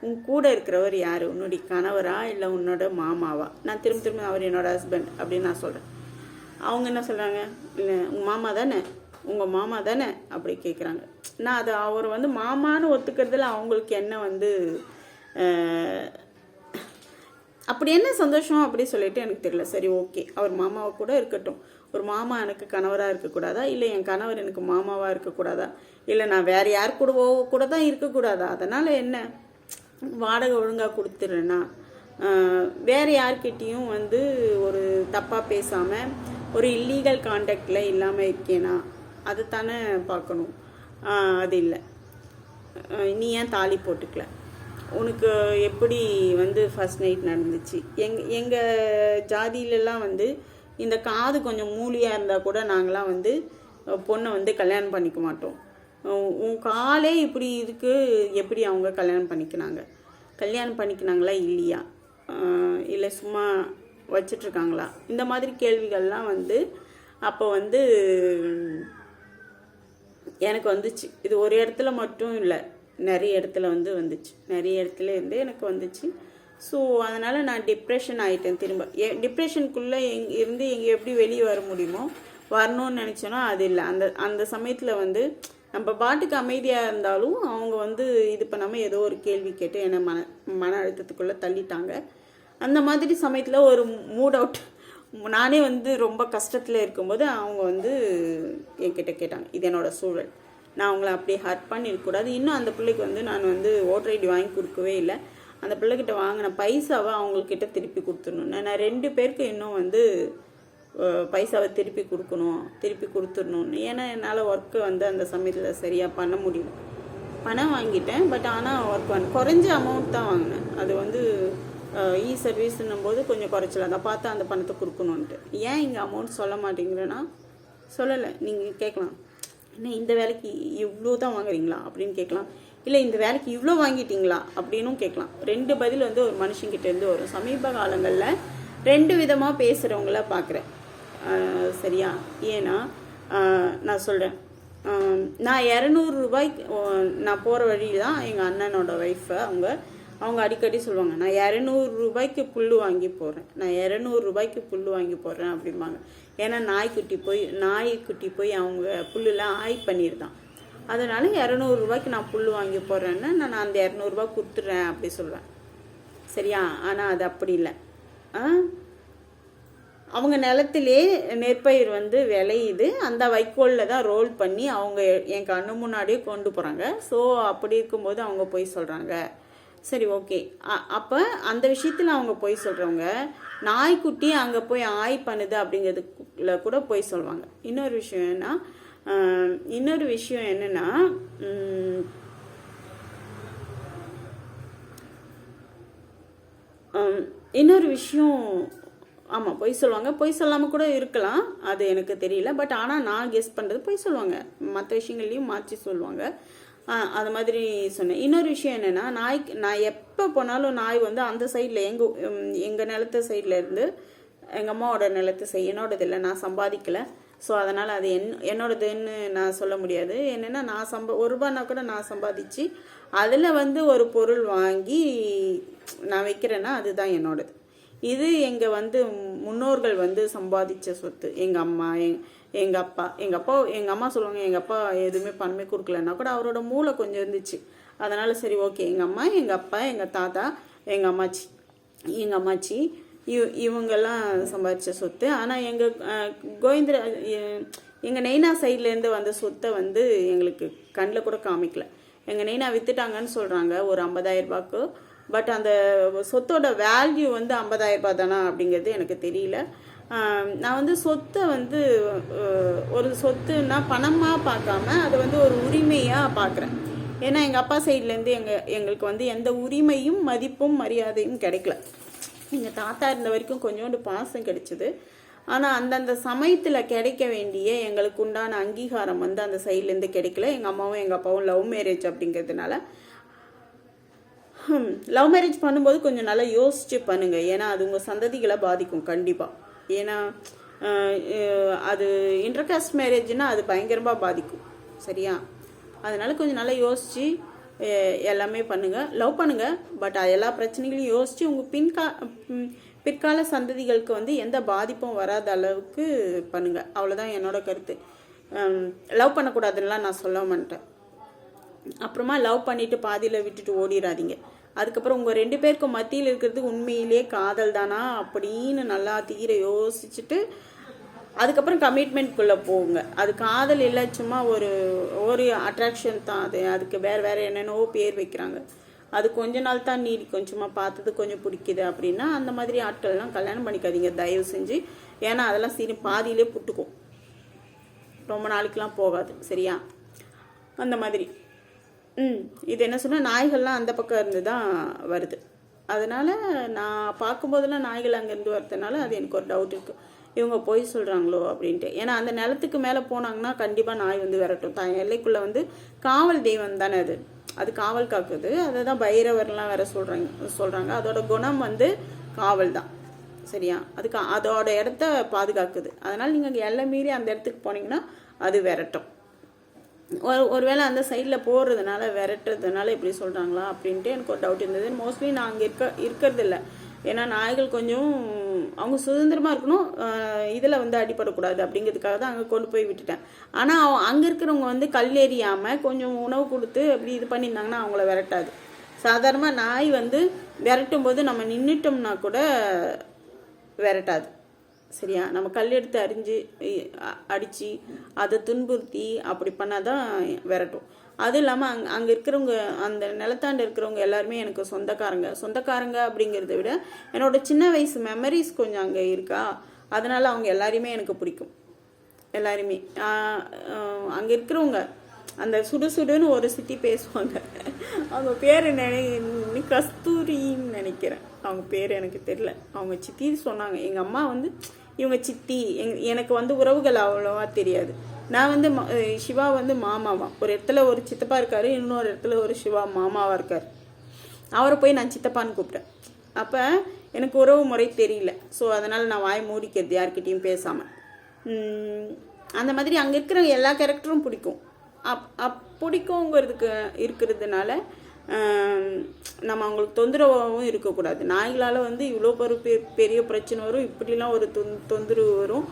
A: உன் கூட இருக்கிறவர் யார், உன்னுடைய கணவரா இல்லை உன்னோட மாமாவா? நான் திரும்ப அவர் என்னோட ஹஸ்பண்ட் அப்படின்னு நான் சொல்கிறேன். அவங்க என்ன சொல்கிறாங்க, இல்லை உங்கள் மாமா தானே, உங்கள் மாமா தானே அப்படி கேட்குறாங்க. நான் அதை அவர் வந்து மாமான்னு ஒத்துக்கிறதுல அவங்களுக்கு என்ன வந்து அப்படி என்ன சந்தோஷம் அப்படி சொல்லிட்டு எனக்கு தெரியல. சரி ஓகே, அவர் மாமாவை கூட இருக்கட்டும். ஒரு மாமா எனக்கு கணவராக இருக்கக்கூடாதா, இல்லை என் கணவர் எனக்கு மாமாவாக இருக்கக்கூடாதா, இல்லை நான் வேறு யார் கூட தான் இருக்கக்கூடாதா? அதனால் என்ன, வாடகை ஒழுங்காக கொடுத்துட்றேன்னா, வேறு யார்கிட்டையும் வந்து ஒரு தப்பாக பேசாமல் ஒரு இல்லீகல் கான்டாக்டில் இல்லாமல் இருக்கேனா, அதை தானே பார்க்கணும். அது இல்லை. நீ ஏன் தாலி போட்டுக்கல, உனக்கு எப்படி வந்து ஃபர்ஸ்ட் நைட் நடந்துச்சு? எங்கள் ஜாதியிலலாம் வந்து இந்த காது கொஞ்சம் மூலியாக இருந்தால் கூட நாங்களாம் வந்து பொண்ணை வந்து கல்யாணம் பண்ணிக்க மாட்டோம். உன் காலே இப்படி இருக்கு, எப்படி அவங்க கல்யாணம் பண்ணிக்கினாங்களா இல்லையா, இல்லை சும்மா வச்சிட்ருக்காங்களா? இந்த மாதிரி கேள்விகள்லாம் வந்து அப்போ வந்து எனக்கு வந்துச்சு. இது ஒரு இடத்துல மட்டும் இல்லை, நிறைய இடத்துல வந்துச்சு. நிறைய இடத்துல இருந்து எனக்கு வந்துச்சு. ஸோ அதனால் நான் டிப்ரெஷன் ஆகிட்டேன். திரும்ப டிப்ரெஷனுக்குள்ளே இருந்து எப்படி வெளியே வர முடியுமோ, வரணும்னு நினச்சோன்னா அது இல்லை. அந்த சமயத்தில் வந்து நம்ம பாட்டுக்கு அமைதியாக இருந்தாலும் அவங்க வந்து இது பண்ணாமல் ஏதோ ஒரு கேள்வி கேட்டு என்னை மன அழுத்தத்துக்குள்ளே தள்ளிட்டாங்க. அந்த மாதிரி சமயத்தில் ஒரு மூட் அவுட், நானே வந்து ரொம்ப கஷ்டத்தில் இருக்கும்போது அவங்க வந்து என்கிட்ட கேட்டாங்க. இது என்னோடய சூழல், நான் அவங்கள அப்படியே ஹர்ட் பண்ணிருக்கக்கூடாது. இன்னும் அந்த பிள்ளைக்கு வந்து நான் வந்து ஓட்டர் ஐடி வாங்கி கொடுக்கவே இல்லை. அந்த பிள்ளைகிட்ட வாங்கின பைசாவை அவங்கக்கிட்ட திருப்பி கொடுத்துடணும். நான் 2 பேருக்கு இன்னும் வந்து பைசாவை திருப்பி கொடுத்துடணும்னு. ஏன்னா என்னால் ஒர்க்கு வந்து அந்த சமயத்தில் சரியாக பண்ண முடியும். பணம் வாங்கிட்டேன், பட் ஆனால் ஒர்க் குறைஞ்ச அமௌண்ட் தான் வாங்கினேன். அது வந்து சர்வீஸ்ன்னும் போது கொஞ்சம் குறைச்சல அதை பார்த்து அந்த பணத்தை கொடுக்கணுன்ட்டு. ஏன் இங்கே அமௌண்ட் சொல்ல மாட்டேங்கிறேன்னா, சொல்லலை. நீங்கள் கேட்கலாம், என்ன இந்த வேலைக்கு இவ்வளோ தான் வாங்குறீங்களா அப்படின்னு கேட்கலாம். இல்லை இந்த வேலைக்கு இவ்வளோ வாங்கிட்டீங்களா அப்படின்னும் கேட்கலாம். 2 பதில் வந்து ஒரு மனுஷங்கிட்டேருந்து வரும். சமீப காலங்களில் 2 விதமாக பேசுகிறவங்கள பார்க்குறேன். சரியா? ஏன்னா நான் சொல்கிறேன், நான் 200 ரூபாய்க்கு நான் போகிற வழியில் தான் எங்கள் அண்ணனோட ஒய்ஃபை அவங்க அடிக்கடி சொல்லுவாங்க, நான் 200 ரூபாய்க்கு புல் வாங்கி போடுறேன், நான் 200 ரூபாய்க்கு புல் வாங்கி போடுறேன் அப்படிம்பாங்க. ஏன்னா நாய்க்குட்டி போய் அவங்க புல்லுலாம் ஆய் பண்ணியிருந்தான். அதனால 200 ரூபாய்க்கு நான் புல் வாங்கி போடுறேன்னா நான் அந்த 200 ரூபாய் கொடுத்துட்றேன் அப்படி சொல்லுவேன். சரியா? ஆனால் அது அப்படி இல்லை. அவங்க நிலத்திலே நெற்பயிர் வந்து விளையுது, அந்த வைக்கோலில் தான் ரோல் பண்ணி அவங்க என் கண்ணு முன்னாடியே கொண்டு போகிறாங்க. ஸோ அப்படி இருக்கும்போது அவங்க போய் சொல்கிறாங்க. சரி ஓகே. அப்போ அந்த விஷயத்தில் அவங்க போய் சொல்கிறவங்க, நாய்க்குட்டி அங்கே போய் ஆய் பண்ணுது அப்படிங்கிறதுக்குள்ள கூட போய் சொல்லுவாங்க. இன்னொரு விஷயம் என்னென்னா ஆமாம், பொய் சொல்லுவாங்க. பொய் சொல்லாமல் கூட இருக்கலாம், அது எனக்கு தெரியல. பட் ஆனால் நான் கெஸ் பண்ணுறது பொய் சொல்லுவாங்க, மற்ற விஷயங்கள்லையும் மாற்றி சொல்லுவாங்க. அது மாதிரி சொன்னேன். இன்னொரு விஷயம் என்னென்னா, நான் எப்போ போனாலும் நாய் வந்து அந்த சைடில் எங்கள் நிலத்து சைடில் இருந்து எங்கள் அம்மாவோட நிலத்து என்னோடது இல்லை, நான் சம்பாதிக்கலை. ஸோ அதனால் அது என்னோடதுன்னு நான் சொல்ல முடியாது. என்னென்னா நான் 1 ரூபான்னா கூட நான் சம்பாதிச்சு அதில் வந்து ஒரு பொருள் வாங்கி நான் வைக்கிறேன்னா அதுதான் என்னோடது. இது எங்கள் வந்து முன்னோர்கள் வந்து சம்பாதிச்ச சொத்து. எங்கள் அம்மா, எங்கள் அப்பா எங்கள் அம்மா சொல்லுவாங்க, எங்கள் அப்பா எதுவுமே பணமே கொடுக்கலன்னா கூட அவரோட மூளை கொஞ்சம் இருந்துச்சு. அதனால் சரி ஓகே, எங்கள் அம்மா, எங்கள் அப்பா, எங்கள் தாத்தா, எங்கள் அம்மாச்சி இவங்கெல்லாம் சம்பாதிச்ச சொத்து. ஆனால் எங்கள் கோவிந்தரா எங்கள் நெய்னா சைட்லேருந்து வந்த சொத்தை வந்து எங்களுக்கு கண்ணில் கூட காமிக்கல. எங்கள் நெய்னா விற்றுட்டாங்கன்னு சொல்கிறாங்க ஒரு 50,000 ரூபாய்க்கு. பட் அந்த சொத்தோட வேல்யூ வந்து 50,000 ரூபாய் தானா அப்படிங்கிறது எனக்கு தெரியல. நான் வந்து சொத்தை வந்து ஒரு சொத்துன்னா பணமாக பார்க்காம அதை வந்து ஒரு உரிமையாக பார்க்குறேன். ஏன்னா எங்கள் அப்பா சைட்லேருந்து எங்களுக்கு வந்து எந்த உரிமையும் மதிப்பும் மரியாதையும் கிடைக்கல. எங்கள் தாத்தா இருந்த வரைக்கும் கொஞ்சோண்டு பாசம் கிடைச்சிது. ஆனால் அந்தந்த சமயத்தில் கிடைக்க வேண்டிய எங்களுக்கு உண்டான அங்கீகாரம் வந்து அந்த சைட்லேருந்து கிடைக்கல. எங்கள் அம்மாவும் எங்கள் அப்பாவும் லவ் மேரேஜ் அப்படிங்கிறதுனால லவ் மேரேஜ் பண்ணும்போது கொஞ்சம் நல்லா யோசிச்சு பண்ணுங்கள். ஏன்னா அது உங்கள் சந்ததிகளை பாதிக்கும் கண்டிப்பாக. ஏன்னா அது இன்டர்காஸ்ட் மேரேஜ்னா அது பயங்கரமாக பாதிக்கும். சரியா? அதனால கொஞ்சம் நல்லா யோசித்து எல்லாமே பண்ணுங்கள், லவ் பண்ணுங்கள். பட் எல்லா பிரச்சனைகளையும் யோசித்து உங்கள் பிற்கால சந்ததிகளுக்கு வந்து எந்த பாதிப்பும் வராத அளவுக்கு பண்ணுங்கள். அவ்வளோதான் என்னோட கருத்து. லவ் பண்ணக்கூடாதுன்னெலாம் நான் சொல்ல மாட்டேன். அப்புறமா லவ் பண்ணிவிட்டு பாதியில் விட்டுட்டு ஓடிடாதீங்க. அதுக்கப்புறம் உங்கள் 2 பேருக்கும் மத்தியில் இருக்கிறது உண்மையிலே காதல் தானா அப்படின்னு நல்லா தீர யோசிச்சுட்டு அதுக்கப்புறம் கமிட்மெண்ட்குள்ளே போங்க. அது காதல் இல்லை, சும்மா ஒரு அட்ராக்ஷன் தான். அதுக்கு வேறு என்னென்னவோ பேர் வைக்கிறாங்க. அது கொஞ்ச நாள் தான் நீடிக்கும். சும்மா பார்த்தது கொஞ்சம் பிடிக்குது அப்படின்னா அந்த மாதிரி ஆட்கள்லாம் கல்யாணம் பண்ணிக்காதீங்க தயவு செஞ்சு. ஏன்னா அதெல்லாம் பாதியிலே புட்டுக்கும், ரொம்ப நாளைக்கெலாம் போகாது. சரியா? அந்த மாதிரி இது என்ன சொன்னால் நாய்கள்லாம் அந்த பக்கம் இருந்து தான் வருது. அதனால் நான் பார்க்கும்போதெல்லாம் நாய்கள் அங்கேருந்து வரதுனால அது எனக்கு ஒரு டவுட் இருக்குது, இவங்க போய் சொல்கிறாங்களோ அப்படின்ட்டு. ஏன்னா அந்த நிலத்துக்கு மேலே போனாங்கன்னா கண்டிப்பாக நாய் வந்து விரட்டும். தான் எல்லைக்குள்ளே வந்து காவல் தெய்வம் தானே அது காவல் காக்குது. அதை தான் பைரவர்லாம் வேற சொல்கிறாங்க. அதோட குணம் வந்து காவல் தான். சரியா? அதோட இடத்த பாதுகாக்குது. அதனால் நீங்கள் எல்லை மீறி அந்த இடத்துக்கு போனீங்கன்னா அது விரட்டும். ஒருவேளை அந்த சைடில் போடுறதுனால விரட்டுறதுனால இப்படி சொல்கிறாங்களா அப்படின்ட்டு எனக்கு ஒரு டவுட் இருந்தது. மோஸ்ட்லி நான் அங்கே இருக்கிறது இல்லை. ஏன்னா நாய்கள் கொஞ்சம் அவங்க சுதந்திரமாக இருக்கணும், இதில் வந்து அடிப்படக்கூடாது அப்படிங்கிறதுக்காக தான் அங்கே கொண்டு போய் விட்டுட்டேன். ஆனால் அங்கே இருக்கிறவங்க வந்து கல் எறியாமல் கொஞ்சம் உணவு கொடுத்து அப்படி இது பண்ணியிருந்தாங்கன்னா அவங்கள விரட்டாது. சாதாரணமாக நாய் வந்து விரட்டும் போது நம்ம நின்றுட்டோம்னா கூட விரட்டாது. சரியா? நம்ம கல் எடுத்து அடித்து அதை துன்புறுத்தி அப்படி பண்ணால் தான் விரட்டும். அதுவும் இல்லாமல் அங்கே இருக்கிறவங்க, அந்த நிலத்தாண்டு இருக்கிறவங்க எல்லாருமே எனக்கு சொந்தக்காரங்க அப்படிங்கிறத விட என்னோட சின்ன வயசு மெமரிஸ் கொஞ்சம் அங்கே இருக்கா. அதனால் அவங்க எல்லாரையுமே எனக்கு பிடிக்கும். எல்லாருமே அங்கே இருக்கிறவங்க அந்த சுடுன்னு ஒரு சிட்டி பேசுவாங்க. அவங்க பேர் கஸ்தூரின்னு நினைக்கிறேன். அவங்க பேர் எனக்கு தெரியல. அவங்க சித்தி சொன்னாங்க. எங்கள் அம்மா வந்து இவங்க சித்தி. எனக்கு வந்து உறவுகள் அவ்வளோவா தெரியாது. நான் வந்து சிவா வந்து மாமாவா, ஒரு இடத்துல ஒரு சித்தப்பா இருக்காரு, இன்னொரு இடத்துல ஒரு சிவா மாமாவா இருக்கார். அவரை போய் நான் சித்தப்பான்னு கூப்பிட்டேன். அப்போ எனக்கு உறவு முறை தெரியல. ஸோ அதனால் நான் வாய் மூடிக்கிறது, யார்கிட்டையும் பேசாமல். அந்த மாதிரி அங்கே இருக்கிற எல்லா கேரக்டரும் பிடிக்கும். பிடிக்குங்கிறதுக்கு இருக்கிறதுனால நம்ம அவங்களுக்கு தொந்தரவாகவும் இருக்கக்கூடாது. நாய்களால் வந்து இவ்வளோ பெரிய பிரச்சனை வரும், இப்படிலாம் ஒரு தொந்தரவு வரும்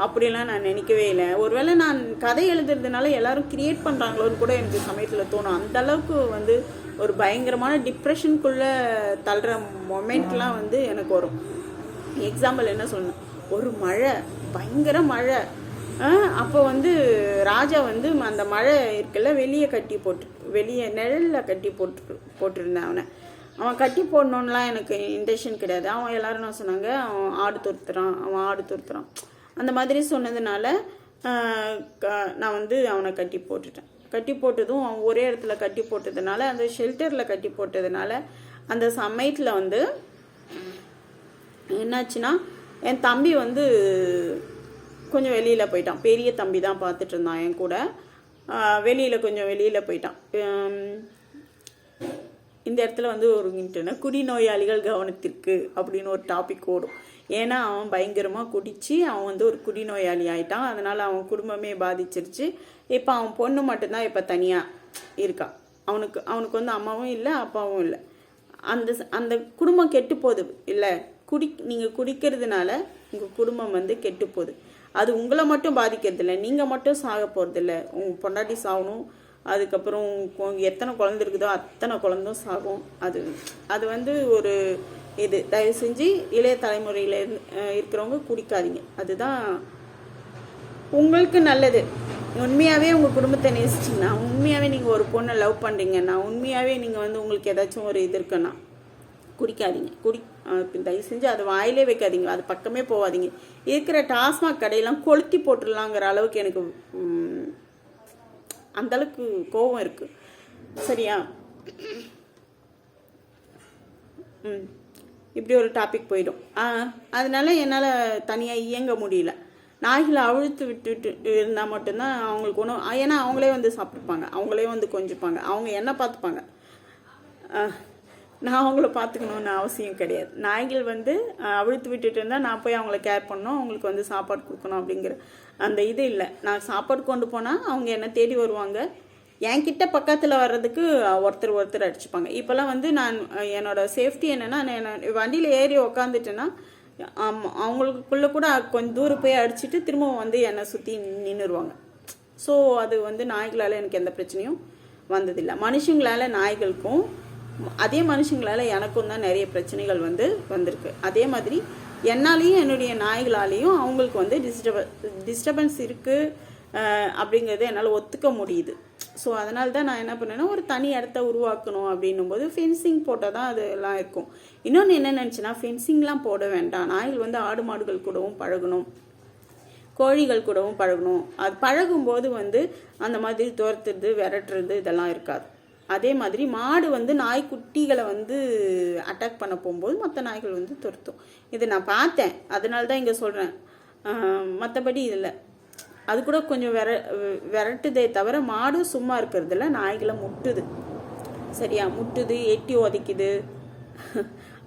A: அப்படிலாம் நான் நினைக்கவே இல்லை. ஒருவேளை நான் கதை எழுதுறதுனால எல்லாரும் கிரியேட் பண்ணுறாங்களோன்னு கூட எனக்கு சமயத்தில் தோணும். அந்த அளவுக்கு வந்து ஒரு பயங்கரமான டிப்ரெஷனுக்குள்ளே தள்ளுற மொமெண்ட்லாம் வந்து எனக்கு வரும். எக்ஸாம்பிள் என்ன சொல்லணும், ஒரு மழை, பயங்கர மழை. அப்போ வந்து ராஜா வந்து அந்த மழை இருக்குல்ல வெளியே நிழலில் கட்டி போட்டிருந்தேன். அவன் கட்டி போடணுன்னுலாம் எனக்கு இன்டென்ஷன் கிடையாது. அவன் எல்லாரும் என்ன சொன்னாங்க, அவன் ஆடு துரத்துறான் அந்த மாதிரி சொன்னதுனால நான் வந்து அவனை கட்டி போட்டதும் அவன் ஒரே இடத்துல கட்டி போட்டதுனால, அந்த ஷெல்டரில் கட்டி போட்டதுனால அந்த சமயத்தில் வந்து என்னாச்சுன்னா என் தம்பி வந்து கொஞ்சம் வெளியில் போயிட்டான். பெரிய தம்பி தான் பார்த்துட்டு இருந்தான் என் கூட. வெளியில் போயிட்டான். இந்த இடத்துல வந்து ஒரு குடிநோயாளிகள் கவனத்திற்கு அப்படின்னு ஒரு டாபிக் ஓடும். ஏன்னா அவன் பயங்கரமாக குடித்து அவன் வந்து ஒரு குடிநோயாளி ஆகிட்டான். அதனால் அவன் குடும்பமே பாதிச்சிருச்சு. இப்போ அவன் பொண்ணு மட்டும்தான் இப்போ தனியாக இருக்கான். அவனுக்கு வந்து அம்மாவும் இல்லை, அப்பாவும் இல்லை. அந்த குடும்பம் கெட்டு போகுது இல்லை. நீங்கள் குடிக்கிறதுனால உங்கள் குடும்பம் வந்து கெட்டு போகுது. அது உங்களை மட்டும் பாதிக்கிறதில்ல, நீங்கள் மட்டும் சாக போகிறதில்ல. உங்கள் பொண்டாட்டி சாகணும், அதுக்கப்புறம் எத்தனை குழந்தை இருக்குதோ அத்தனை குழந்தையும் சாகும். அது வந்து ஒரு இது தயவு செஞ்சு இளைய தலைமுறையில் இருக்கிறவங்க குடிக்காதீங்க. அதுதான் உங்களுக்கு நல்லது. உண்மையாகவே உங்கள் குடும்பத்தை நேசிச்சிங்கன்னா, உண்மையாகவே நீங்கள் ஒரு பொண்ணை லவ் பண்ணுறீங்கன்னா, உண்மையாகவே நீங்கள் வந்து உங்களுக்கு ஏதாச்சும் ஒரு இது இருக்குன்னா குடிக்காதீங்க. தயவு செஞ்சு அது வாயிலே வைக்காதீங்க, அது பக்கமே போகாதீங்க. இருக்கிற டாஸ்மாக் கடையெல்லாம் கொளுத்தி போட்டுடலாங்கிற அளவுக்கு எனக்கு அந்தளவுக்கு கோபம் இருக்குது. சரியா? இப்படி ஒரு டாபிக் போயிடும். அதனால என்னால் தனியாக இயங்க முடியல. நாய்களை அவிழ்த்து விட்டுட்டு இருந்தால் மட்டும்தான் அவங்களுக்கு ஒன்றும், ஏன்னா அவங்களே வந்து சாப்பிட்டுப்பாங்க, அவங்களே வந்து கொஞ்சிப்பாங்க, அவங்க என்ன பார்த்துப்பாங்க. நான் அவங்கள பார்த்துக்கணுன்னு அவசியம் கிடையாது. நாய்கள் வந்து அவிழ்த்து விட்டுட்டு இருந்தால் நான் போய் அவங்கள கேர் பண்ணணும், அவங்களுக்கு வந்து சாப்பாடு கொடுக்கணும் அப்படிங்கிற அந்த இது இல்லை. நான் சாப்பாடு கொண்டு போனால் அவங்க என்ன தேடி வருவாங்க, என்கிட்ட பக்கத்தில் வர்றதுக்கு ஒருத்தர் அடிச்சுப்பாங்க. இப்போல்லாம் வந்து நான் என்னோட சேஃப்டி என்னென்னா, நான் வண்டியில் ஏறி உக்காந்துட்டேன்னா அவங்களுக்குள்ளே கூட கொஞ்சம் தூரம் போய் அடிச்சுட்டு திரும்பவும் வந்து என்னை சுற்றி நின்றுருவாங்க. ஸோ அது வந்து நாய்களால் எனக்கு எந்த பிரச்சனையும் வந்ததில்லை. மனுஷங்களால் நாய்களுக்கும் அதே மனுஷங்களால் எனக்கும் தான் நிறைய பிரச்சனைகள் வந்து வந்திருக்கு. அதே மாதிரி என்னாலேயும் என்னுடைய நாய்களாலேயும் அவங்களுக்கு வந்து டிஸ்டர்பன்ஸ் இருக்குது அப்படிங்கிறத என்னால் ஒத்துக்க முடியுது. ஸோ அதனால தான் நான் என்ன பண்ணேன்னா, ஒரு தனி இடத்த உருவாக்கணும் அப்படின்னும் போது ஃபென்சிங் போட்டால் தான் அதெல்லாம் இருக்கும். இன்னொன்று என்ன நினச்சேன்னா, ஃபென்சிங்லாம் போட வேண்டாம், நாய்கள் வந்து ஆடு மாடுகள் கூடவும் பழகணும், கோழிகள் கூடவும் பழகணும். அது பழகும்போது வந்து அந்த மாதிரி துரத்துறது விரட்டுறது இதெல்லாம் இருக்காது. அதே மாதிரி மாடு வந்து நாய்க்குட்டிகளை வந்து அட்டாக் பண்ண போகும்போது மற்ற நாய்கள் வந்து துரத்தும். இதை நான் பார்த்தேன், அதனால தான் இங்கே சொல்கிறேன். மற்றபடி இல்லை, அது கூட கொஞ்சம் விரட்டுதே தவிர மாடும் சும்மா இருக்கிறதுல நாய்களை முட்டுது. சரியா? முட்டுது, எட்டி உதைக்குது,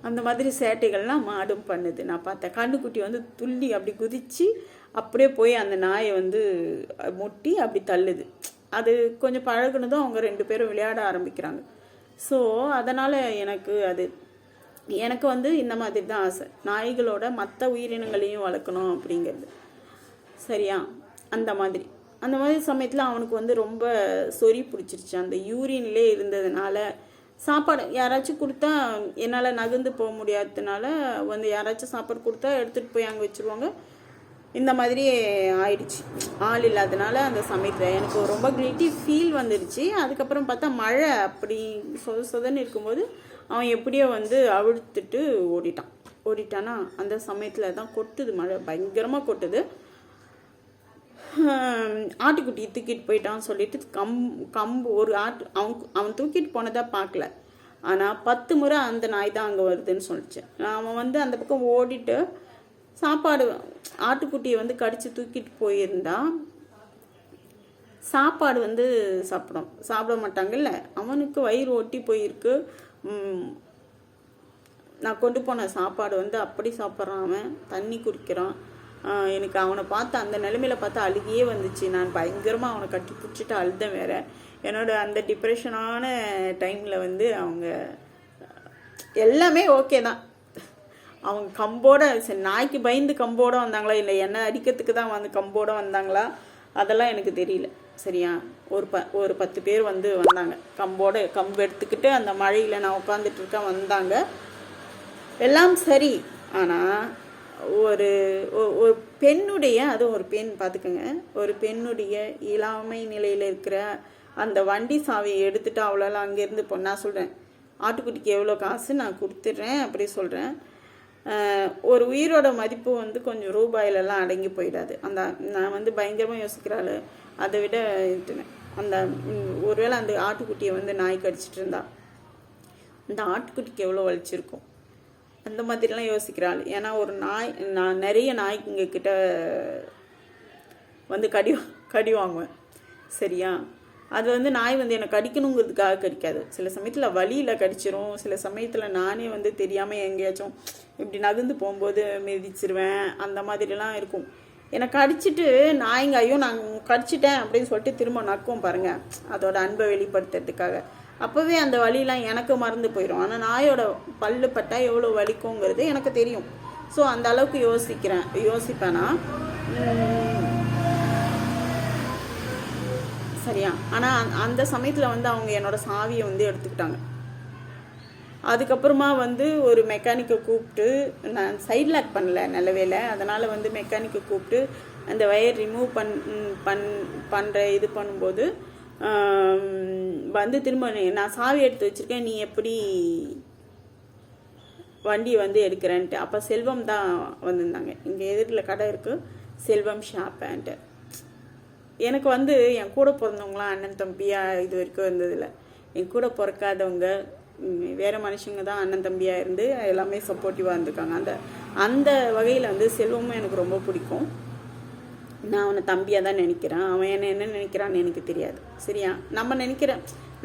A: அந்த மாதிரி சேட்டைகள்லாம் மாடும் பண்ணுது. நான் பார்த்தேன். கண்ணுக்குட்டி வந்து துள்ளி அப்படி குதித்து அப்படியே போய் அந்த நாயை வந்து முட்டி அப்படி தள்ளுது. அது கொஞ்சம் பழகுனதும் அவங்க 2 பேரும் விளையாட ஆரம்பிக்கிறாங்க. ஸோ அதனால் எனக்கு வந்து இந்த மாதிரி தான் ஆசை, நாய்களோட மற்ற உயிரினங்களையும் வளர்க்கணும் அப்படிங்கிறது. சரியா? அந்த மாதிரி சமயத்தில் அவனுக்கு வந்து ரொம்ப சொறி பிடிச்சிருச்சு. அந்த யூரின்லே இருந்ததுனால சாப்பாடு யாராச்சும் கொடுத்தா என்னால் நகர்ந்து போக முடியாததுனால வந்து யாராச்சும் சாப்பாடு கொடுத்தா எடுத்துகிட்டு போய் அங்கே வச்சுருவாங்க. இந்த மாதிரி ஆயிடுச்சு. ஆள் இல்லாதனால அந்த சமயத்தில் எனக்கு ரொம்ப கில்ட்டி ஃபீல் வந்துடுச்சு. அதுக்கப்புறம் பார்த்தா மழை அப்படி சொதன்னு இருக்கும்போது அவன் எப்படியோ வந்து அவிழ்த்துட்டு ஓடிட்டானா அந்த சமயத்தில் தான் கொட்டுது, மழை பயங்கரமாக கொட்டுது. ஆட்டுக்குட்டி தூக்கிட்டு போயிட்டான்னு சொல்லிட்டு கம்பு ஒரு அவன் தூக்கிட்டு போனதாக பார்க்கல. ஆனால் 10 முறை அந்த நாய் தான் அங்கே வருதுன்னு சொல்லிச்சு. அவன் வந்து அந்த பக்கம் ஓடிட்டு சாப்பாடு ஆட்டுக்குட்டியை வந்து கடித்து தூக்கிட்டு போயிருந்தா சாப்பாடு வந்து சாப்பிட மாட்டாங்கல்ல, அவனுக்கு வயிறு ஒட்டி போயிருக்கு. நான் கொண்டு போன சாப்பாடு வந்து அப்படி சாப்பிட்றான், அவன் தண்ணி குடிக்கிறான். எனக்கு அவனை பார்த்து அந்த நிலைமையில பார்த்து அழுகியே வந்துச்சு. நான் பயங்கரமாக அவனை கட்டி பிடிச்சிட்டு அழுதேன் வேற. என்னோட அந்த டிப்ரெஷனான டைமில் வந்து அவங்க எல்லாமே ஓகே தான். அவங்க கம்போட சரி, நாய்க்கு பயந்து கம்போட வந்தாங்களா இல்லை என்ன அடிக்கிறதுக்கு தான் வந்து கம்போட வந்தாங்களா அதெல்லாம் எனக்கு தெரியல. சரியா? ஒரு 10 பேர் வந்து வந்தாங்க, கம்பு எடுத்துக்கிட்டு அந்த மழையில் நான் உட்காந்துட்டு இருக்கேன் வந்தாங்க. எல்லாம் சரி. ஆனால் ஒரு பெண்ணுடைய, அதுவும் ஒரு பெண் பார்த்துக்கோங்க, ஒரு பெண்ணுடைய இளமை நிலையில் இருக்கிற அந்த வண்டி சாவியை எடுத்துகிட்டு அவ்வளோலாம் அங்கேருந்து நான் சொல்கிறேன், ஆட்டுக்குட்டிக்கு எவ்வளோ காசு நான் கொடுத்துட்றேன் அப்படி சொல்கிறேன். ஒரு உயிரோட மதிப்பு வந்து கொஞ்சம் ரூபாயிலெல்லாம் அடங்கி போயிடாது. நான் வந்து பயங்கரமாக யோசிக்கிறாள். அதை விட அந்த ஒருவேளை அந்த ஆட்டுக்குட்டியை வந்து நாய் கடிச்சிட்டு இருந்தா அந்த ஆட்டுக்குட்டிக்கு எவ்வளோ வலிச்சிருக்கும் அந்த மாதிரிலாம் யோசிக்கிறாள். ஏன்னா ஒரு நான் நிறைய நாய்க்குங்க கிட்ட வந்து கடி வாங்குவேன். சரியா? அது வந்து நாய் வந்து என்னை கடிக்கணுங்கிறதுக்காக கடிக்காது. சில சமயத்தில் வலியில் கடிச்சிரும், சில சமயத்தில் நானே வந்து தெரியாமல் எங்கேயாச்சும் இப்படி நகர்ந்து போகும்போது மிதிச்சிருவேன். அந்த மாதிரிலாம் இருக்கும். என்னை கடிச்சிட்டு நாய்ங்க ஐயோ நான் கடிச்சிட்டேன் அப்படின்னு சொல்லிட்டு திரும்ப நக்கும் பாருங்கள், அதோட அன்பை வெளிப்படுத்துறதுக்காக. அப்போவே அந்த வலியெலாம் எனக்கு மறந்து போயிடும். ஆனால் நாயோட பல்லு பட்டா எவ்வளோ வலிக்குங்கிறது எனக்கு தெரியும். ஸோ அந்த அளவுக்கு யோசிப்பேனா. சரியா? ஆனால் அந்த சமயத்தில் வந்து அவங்க என்னோட சாவியை வந்து எடுத்துக்கிட்டாங்க. அதுக்கப்புறமா வந்து ஒரு மெக்கானிக்கை கூப்பிட்டு, நான் சைட் லாக் பண்ணல நல்ல வேலை, அதனால் வந்து மெக்கானிக்கை கூப்பிட்டு அந்த வயர் ரிமூவ் பண்ணுற இது பண்ணும்போது வந்து திரும்ப நான் சாவி எடுத்து வச்சுருக்கேன், நீ எப்படி வண்டி வந்து எடுக்கிறேன்ட்டு. அப்போ செல்வம் தான் வந்திருந்தாங்க. இங்கே எதிரில் கடை இருக்குது, செல்வம் ஷாப்பேன்ட்டு. எனக்கு வந்து என் கூட பிறந்தவங்களாம் அண்ணன் தம்பியாக இது வரைக்கும் இருந்ததில்லை. என் கூட பிறக்காதவங்க வேறு மனுஷங்க தான் அண்ணன் தம்பியாக இருந்து எல்லாமே சப்போர்ட்டிவாக இருந்திருக்காங்க. அந்த வகையில் வந்து செல்வமும் எனக்கு ரொம்ப பிடிக்கும். நான் அவனை தம்பியாக தான் நினைக்கிறேன். அவன் என்ன நினைக்கிறான்னு எனக்கு தெரியாது. சரியா,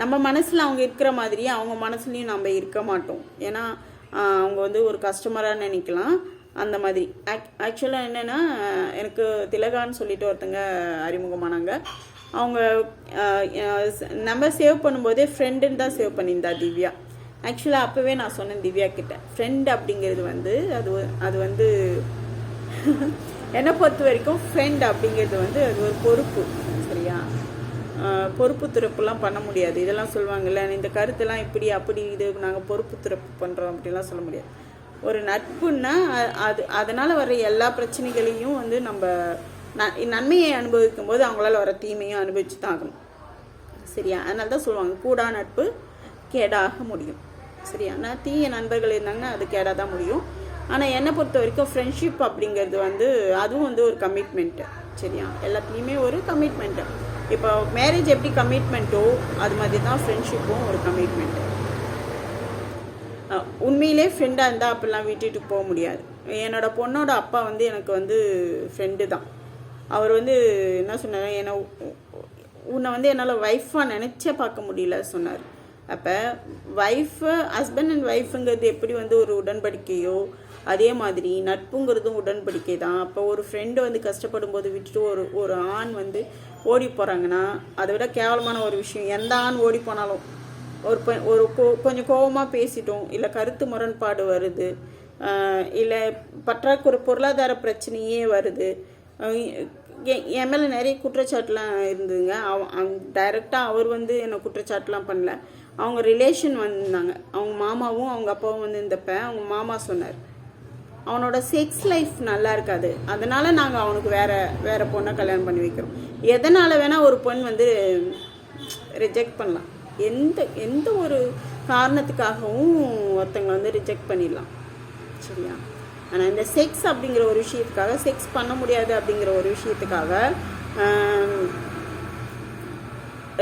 A: நம்ம மனசில் அவங்க இருக்கிற மாதிரியே அவங்க மனசுலையும் நம்ம இருக்க மாட்டோம். ஏன்னா அவங்க வந்து ஒரு கஸ்டமராக நினைக்கலாம் அந்த மாதிரி. ஆக்சுவலாக என்னென்னா, எனக்கு திலகான்னு சொல்லிட்டு ஒருத்தங்க அறிமுகமானாங்க. அவங்க நம்பர் சேவ் பண்ணும்போதே ஃப்ரெண்டுன்னு தான் சேவ் பண்ணியிருந்தா திவ்யா. ஆக்சுவலாக அப்போவே நான் சொன்னேன் திவ்யா கிட்ட, ஃப்ரெண்ட் அப்படிங்கிறது வந்து அது வந்து என்னை பொறுத்த வரைக்கும் ஃப்ரெண்ட் அப்படிங்கிறது வந்து அது ஒரு பொறுப்பு. சரியா, பொறுப்பு துறப்புலாம் பண்ண முடியாது. இதெல்லாம் சொல்லுவாங்கல்ல, இந்த கருத்தெல்லாம் இப்படி அப்படி, இது நாங்கள் பொறுப்பு துறப்பு பண்ணுறோம் அப்படிலாம் சொல்ல முடியாது. ஒரு நட்புன்னா அதனால் வர எல்லா பிரச்சனைகளையும் வந்து நம்ம நன்மையை அனுபவிக்கும் போது அவங்களால வர தீமையும் அனுபவிச்சு தான் ஆகணும். சரியா, அதனால தான் சொல்லுவாங்க கூடா நட்பு கேடாக முடியும். சரியா, நான் தீய நண்பர்கள் இருந்தாங்கன்னா அது கேடாக தான் முடியும். ஆனால் என்னை பொறுத்த வரைக்கும் ஃப்ரெண்ட்ஷிப் அப்படிங்கிறது வந்து அதுவும் வந்து ஒரு கமிட்மெண்ட்டு. சரியா, எல்லாத்துலேயுமே ஒரு கமிட்மெண்ட்டு. இப்போ மேரேஜ் எப்படி கமிட்மெண்ட்டோ அது மாதிரி தான் ஃப்ரெண்ட்ஷிப்பும் ஒரு கமிட்மெண்ட்டு. உண்மையிலே ஃப்ரெண்டாக இருந்தால் அப்படிலாம் விட்டுட்டு போக முடியாது. என்னோடய பொண்ணோட அப்பா வந்து எனக்கு வந்து ஃப்ரெண்டு தான். அவர் வந்து என்ன சொன்னார், உன்னை வந்து என்னால் ஒய்ஃபாக நினச்சே பார்க்க முடியல சொன்னார். அப்போ ஹஸ்பண்ட் அண்ட் ஒய்ஃபுங்கிறது எப்படி வந்து ஒரு உடன்படிக்கையோ அதே மாதிரி நட்புங்கிறதும் உடன்படிக்கை தான். அப்போ ஒரு ஃப்ரெண்டு வந்து கஷ்டப்படும் போது விட்டுட்டு ஒரு ஆண் வந்து ஓடி போகிறாங்கன்னா அதை விட கேவலமான ஒரு விஷயம். எந்த ஆண் ஓடி போனாலும் கொஞ்சம் கோபமாக பேசிட்டோம், இல்லை கருத்து முரண்பாடு வருது, இல்லை பற்றாக்குறை பொருளாதார பிரச்சனையே வருது. என் மேலே நிறைய குற்றச்சாட்டுலாம் இருந்ததுங்க. டைரெக்டாக அவர் வந்து என்னை குற்றச்சாட்டுலாம் பண்ணல. அவங்க ரிலேஷன் வந்திருந்தாங்க, அவங்க மாமாவும் அவங்க அப்பாவும் வந்து இருந்தப்ப அவங்க மாமா சொன்னார், அவனோட செக்ஸ் லைஃப் நல்லா இருக்காது, அதனால் நாங்கள் அவனுக்கு வேறு பொண்ணை கல்யாணம் பண்ணி வைக்கிறோம். எதனால் வேணால் ஒரு பொண் வந்து ரிஜெக்ட் பண்ணலாம், எந்த ஒரு காரணத்துக்காகவும் ஒருத்தங்க வந்து ரிஜெக்ட் பண்ணிடலாம். சரியா, ஆனால் இந்த செக்ஸ் அப்படிங்கிற ஒரு விஷயத்துக்காக, செக்ஸ் பண்ண முடியாது அப்படிங்கிற ஒரு விஷயத்துக்காக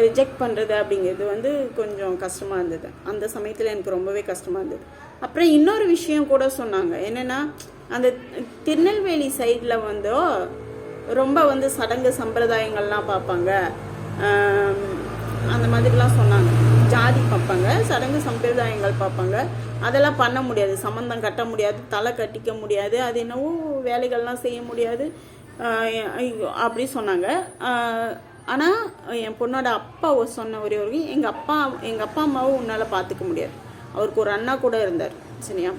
A: ரிஜெக்ட் பண்ணுறது அப்படிங்கிறது வந்து கொஞ்சம் கஷ்டமாக இருந்தது. அந்த சமயத்தில் எனக்கு ரொம்பவே கஷ்டமாக இருந்தது. அப்புறம் இன்னொரு விஷயம் கூட சொன்னாங்க, என்னென்னா அந்த திருநெல்வேலி சைடில் வந்து ரொம்ப வந்து சடங்கு சம்பிரதாயங்கள்லாம் பார்ப்பாங்க, அந்த மாதிரிலாம் சொன்னாங்க. ஜாதி பார்ப்பாங்க, சடங்கு சம்பிரதாயங்கள் பார்ப்பாங்க, அதெல்லாம் பண்ண முடியாது, சம்மந்தம் கட்ட முடியாது, தலை கட்டிக்க முடியாது, அது என்னவோ வேலைகள்லாம் செய்ய முடியாது அப்படி சொன்னாங்க. ஆனால் என் பொண்ணோட அப்பா சொன்ன ஒரே ஒரு, எங்கள் அப்பா அம்மாவும் உன்னால் பார்த்துக்க முடியாது, அவருக்கு ஒரு அண்ணா கூட இருந்தார். சரியா,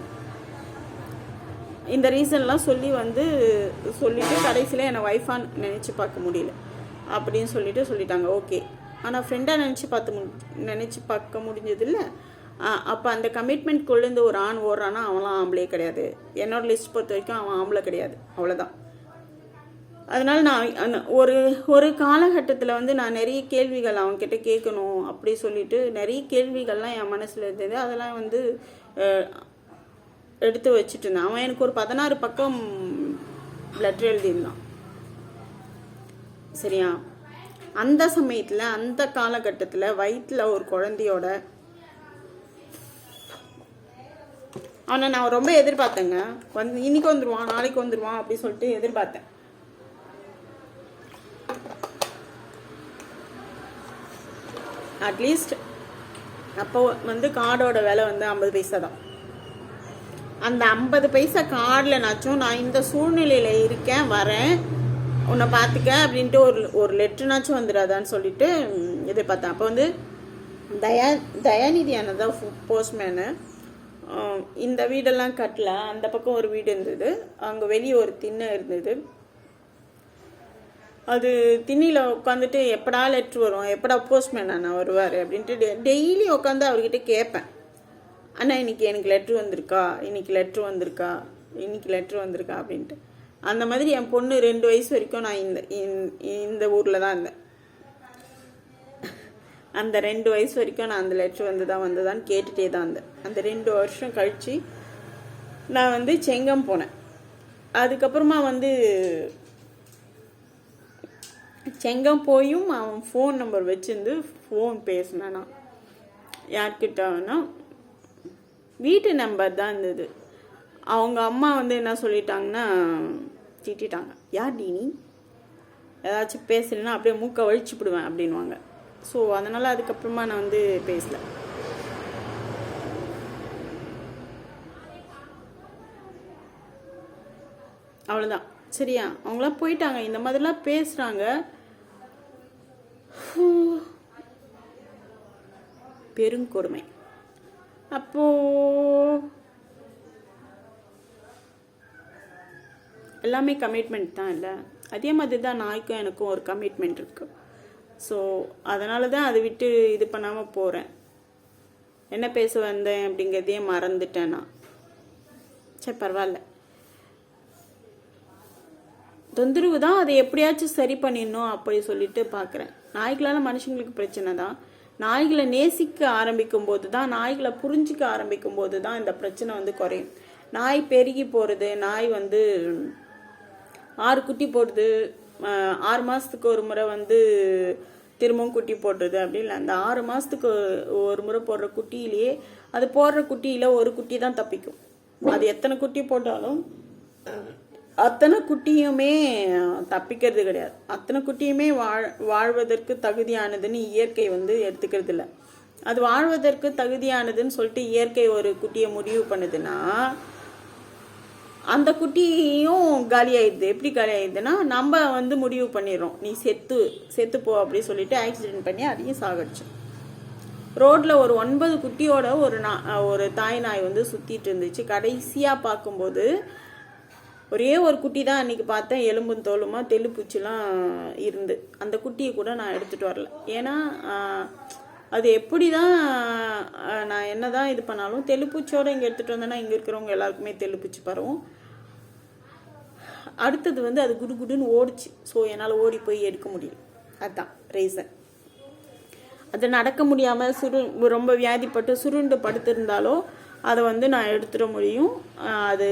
A: இந்த ரீசன்லாம் சொல்லிட்டு கடைசியில் என்னை ஒய்ஃபாக நினச்சி பார்க்க முடியல அப்படின்னு சொல்லிட்டாங்க. ஓகே, ஆனால் ஃப்ரெண்டாக நினச்சி பார்க்க முடிஞ்சதில்லை. அப்போ அந்த கமிட்மெண்ட் கொள்ளுந்து ஒரு ஆண் ஓடுறான்னா அவன்லாம் ஆம்பளையே கிடையாது. என்னோட லிஸ்ட் பொறுத்த வரைக்கும் அவன் ஆம்பளை கிடையாது, அவ்வளோதான். அதனால் நான் ஒரு காலகட்டத்தில் வந்து நான் நிறைய கேள்விகள் அவன்கிட்ட கேட்கணும் அப்படி சொல்லிட்டு நிறைய கேள்விகள்லாம் என் மனசில் இருந்தது. அதெல்லாம் வந்து எடுத்து வச்சுட்டு இருந்தேன். அவன் எனக்கு ஒரு 16 பக்கம் லெட்டர் எழுதியிருந்தான். சரியா, அந்த சமயத்தில் அந்த காலகட்டத்தில் வயிற்றில் ஒரு குழந்தையோட அவனை நான் ரொம்ப எதிர்பார்த்தேங்க. இன்னைக்கு வந்துடுவான், நாளைக்கு வந்துடுவான் அப்படி சொல்லிட்டு எதிர்பார்த்தேன். அட்லீஸ்ட் அப்போ வந்து கார்டோட விலை வந்து 50 பைசா தான். அந்த 50 பைசா கார்டில்னாச்சும் நான் இந்த சூழ்நிலையில் இருக்கேன், வரேன், உன்னை பார்த்துக்க அப்படின்ட்டு ஒரு லெட்டர்னாச்சும் வந்துடாதான்னு சொல்லிட்டு எதிர்பார்த்தேன். அப்போ வந்து தயாநிதி அண்ணன் தான் போஸ்ட்மேனு. இந்த வீடெல்லாம் கட்டல, அந்த பக்கம் ஒரு வீடு இருந்தது, அங்கே வெளியே ஒரு திண்ணை இருந்தது. அது திண்ணியில் உட்காந்துட்டு எப்படா லெட்ரு வரும், எப்படா போஸ்ட்மேன் அண்ணா வருவார் அப்படின்ட்டு டெய்லி உட்காந்து அவர்கிட்ட கேட்பேன். அண்ணா இன்னைக்கு எனக்கு லெட்ரு வந்திருக்கா, இன்னைக்கு லெட்ரு வந்திருக்கா, இன்னைக்கு லெட்ரு வந்திருக்கா அப்படின்ட்டு. அந்த மாதிரி என் பொண்ணு 2 வயசு வரைக்கும் நான் இந்த ஊரில் தான் இருந்தேன். அந்த 2 வயசு வரைக்கும் நான் அந்த லெட்ரு வந்ததான்னு கேட்டுகிட்டே தான் இருந்தேன். அந்த 2 வருஷம் கழித்து நான் வந்து செங்கம் போனேன். அதுக்கப்புறமா வந்து செங்கம் போயும் அவன் ஃபோன் நம்பர் வச்சுருந்து ஃபோன் பேசினேன். நான் யார்கிட்டனா வீட்டு நம்பர் தான் இருந்தது. அவங்க அம்மா வந்து என்ன சொல்லிட்டாங்கன்னா, திட்டாங்க, யார் நீ ஏதாச்சும் பேசலைன்னா அப்படியே மூக்கை வழிச்சுப்பிடுவேன் அப்படின்வாங்க. ஸோ அதனால் அதுக்கப்புறமா நான் வந்து பேசலை. அவ்வளோதான். சரியா, அவங்களாம் போயிட்டாங்க. இந்த மாதிரிலாம் பேசுகிறாங்க. பெருங்கொடுமை. அப்போது எல்லாமே கமிட்மெண்ட் தான் இல்லை. அதே மாதிரி தான் நாய்க்கும் எனக்கும் ஒரு கமிட்மெண்ட் இருக்குது. ஸோ அதனால தான் அதை விட்டு இது பண்ணாமல் போகிறேன். என்ன பேச வந்தேன் அப்படிங்கிறதையே மறந்துட்டேன் நான். சரி பரவாயில்ல, தொந்தரவு தான், அதை எப்படியாச்சும் சரி பண்ணிடணும் அப்படி சொல்லிட்டு பார்க்குறேன். நாய்களால் மனுஷங்களுக்கு பிரச்சனை தான். நாய்களை நேசிக்க ஆரம்பிக்கும் போது தான், நாய்களை புரிஞ்சிக்க ஆரம்பிக்கும் போது தான் இந்த பிரச்சனை வந்து குறையும். நாய் பெருகி போகிறது, நாய் வந்து 6 குட்டி போடுது, 6 மாதத்துக்கு ஒரு முறை வந்து திரும்பவும் குட்டி போடுறது அப்படி இல்லை. அந்த 6 மாதத்துக்கு ஒரு முறை போடுற குட்டியிலேயே அது போடுற குட்டியில் ஒரு குட்டி தான் தப்பிக்கும். அது எத்தனை குட்டி போட்டாலும் அத்தனை குட்டியுமே தப்பிக்கிறது கிடையாது. அத்தனை குட்டியுமே வாழ்வதற்கு தகுதியானதுன்னு இயற்கை வந்து எடுத்துக்கிறது இல்லை. அது வாழ்வதற்கு தகுதியானதுன்னு சொல்லிட்டு இயற்கை ஒரு குட்டியை முடிவு பண்ணுதுன்னா, அந்த குட்டியும் காலி ஆயிடுது. எப்படி காலி ஆயிடுதுன்னா, நம்ம வந்து முடிவு பண்ணிடுறோம், நீ செத்து போ அப்படி சொல்லிட்டு ஆக்சிடென்ட் பண்ணி அதையும் சாகடிச்சு. ரோட்டில் ஒரு 9 குட்டியோட ஒரு தாய் நாய் வந்து சுற்றிட்டு இருந்துச்சு. கடைசியாக பார்க்கும்போது ஒரே ஒரு குட்டி தான் அன்றைக்கி பார்த்தேன், எலும்பும் தோலுமா தெளிப்பூச்சிலாம் இருந்து. அந்த குட்டியை கூட நான் எடுத்துகிட்டு வரல. ஏன்னா அது எப்படி தான் நான் என்ன தான் இது பண்ணாலும் தெளிப்பூச்சியோடு இங்கே எடுத்துகிட்டு வந்தேன்னா இங்கே இருக்கிறவங்க எல்லாருக்குமே தெளிப்பூச்சி பரவும். அடுத்தது வந்து அது குடுகுடுன்னு ஓடிச்சு. ஸோ என்னால் ஓடி போய் எடுக்க முடியும். அதுதான் ரீசன். அது நடக்க முடியாமல் ரொம்ப வியாதிப்பட்டு சுருண்டு படுத்திருந்தாலோ அதை வந்து நான் எடுத்துட முடியும். அது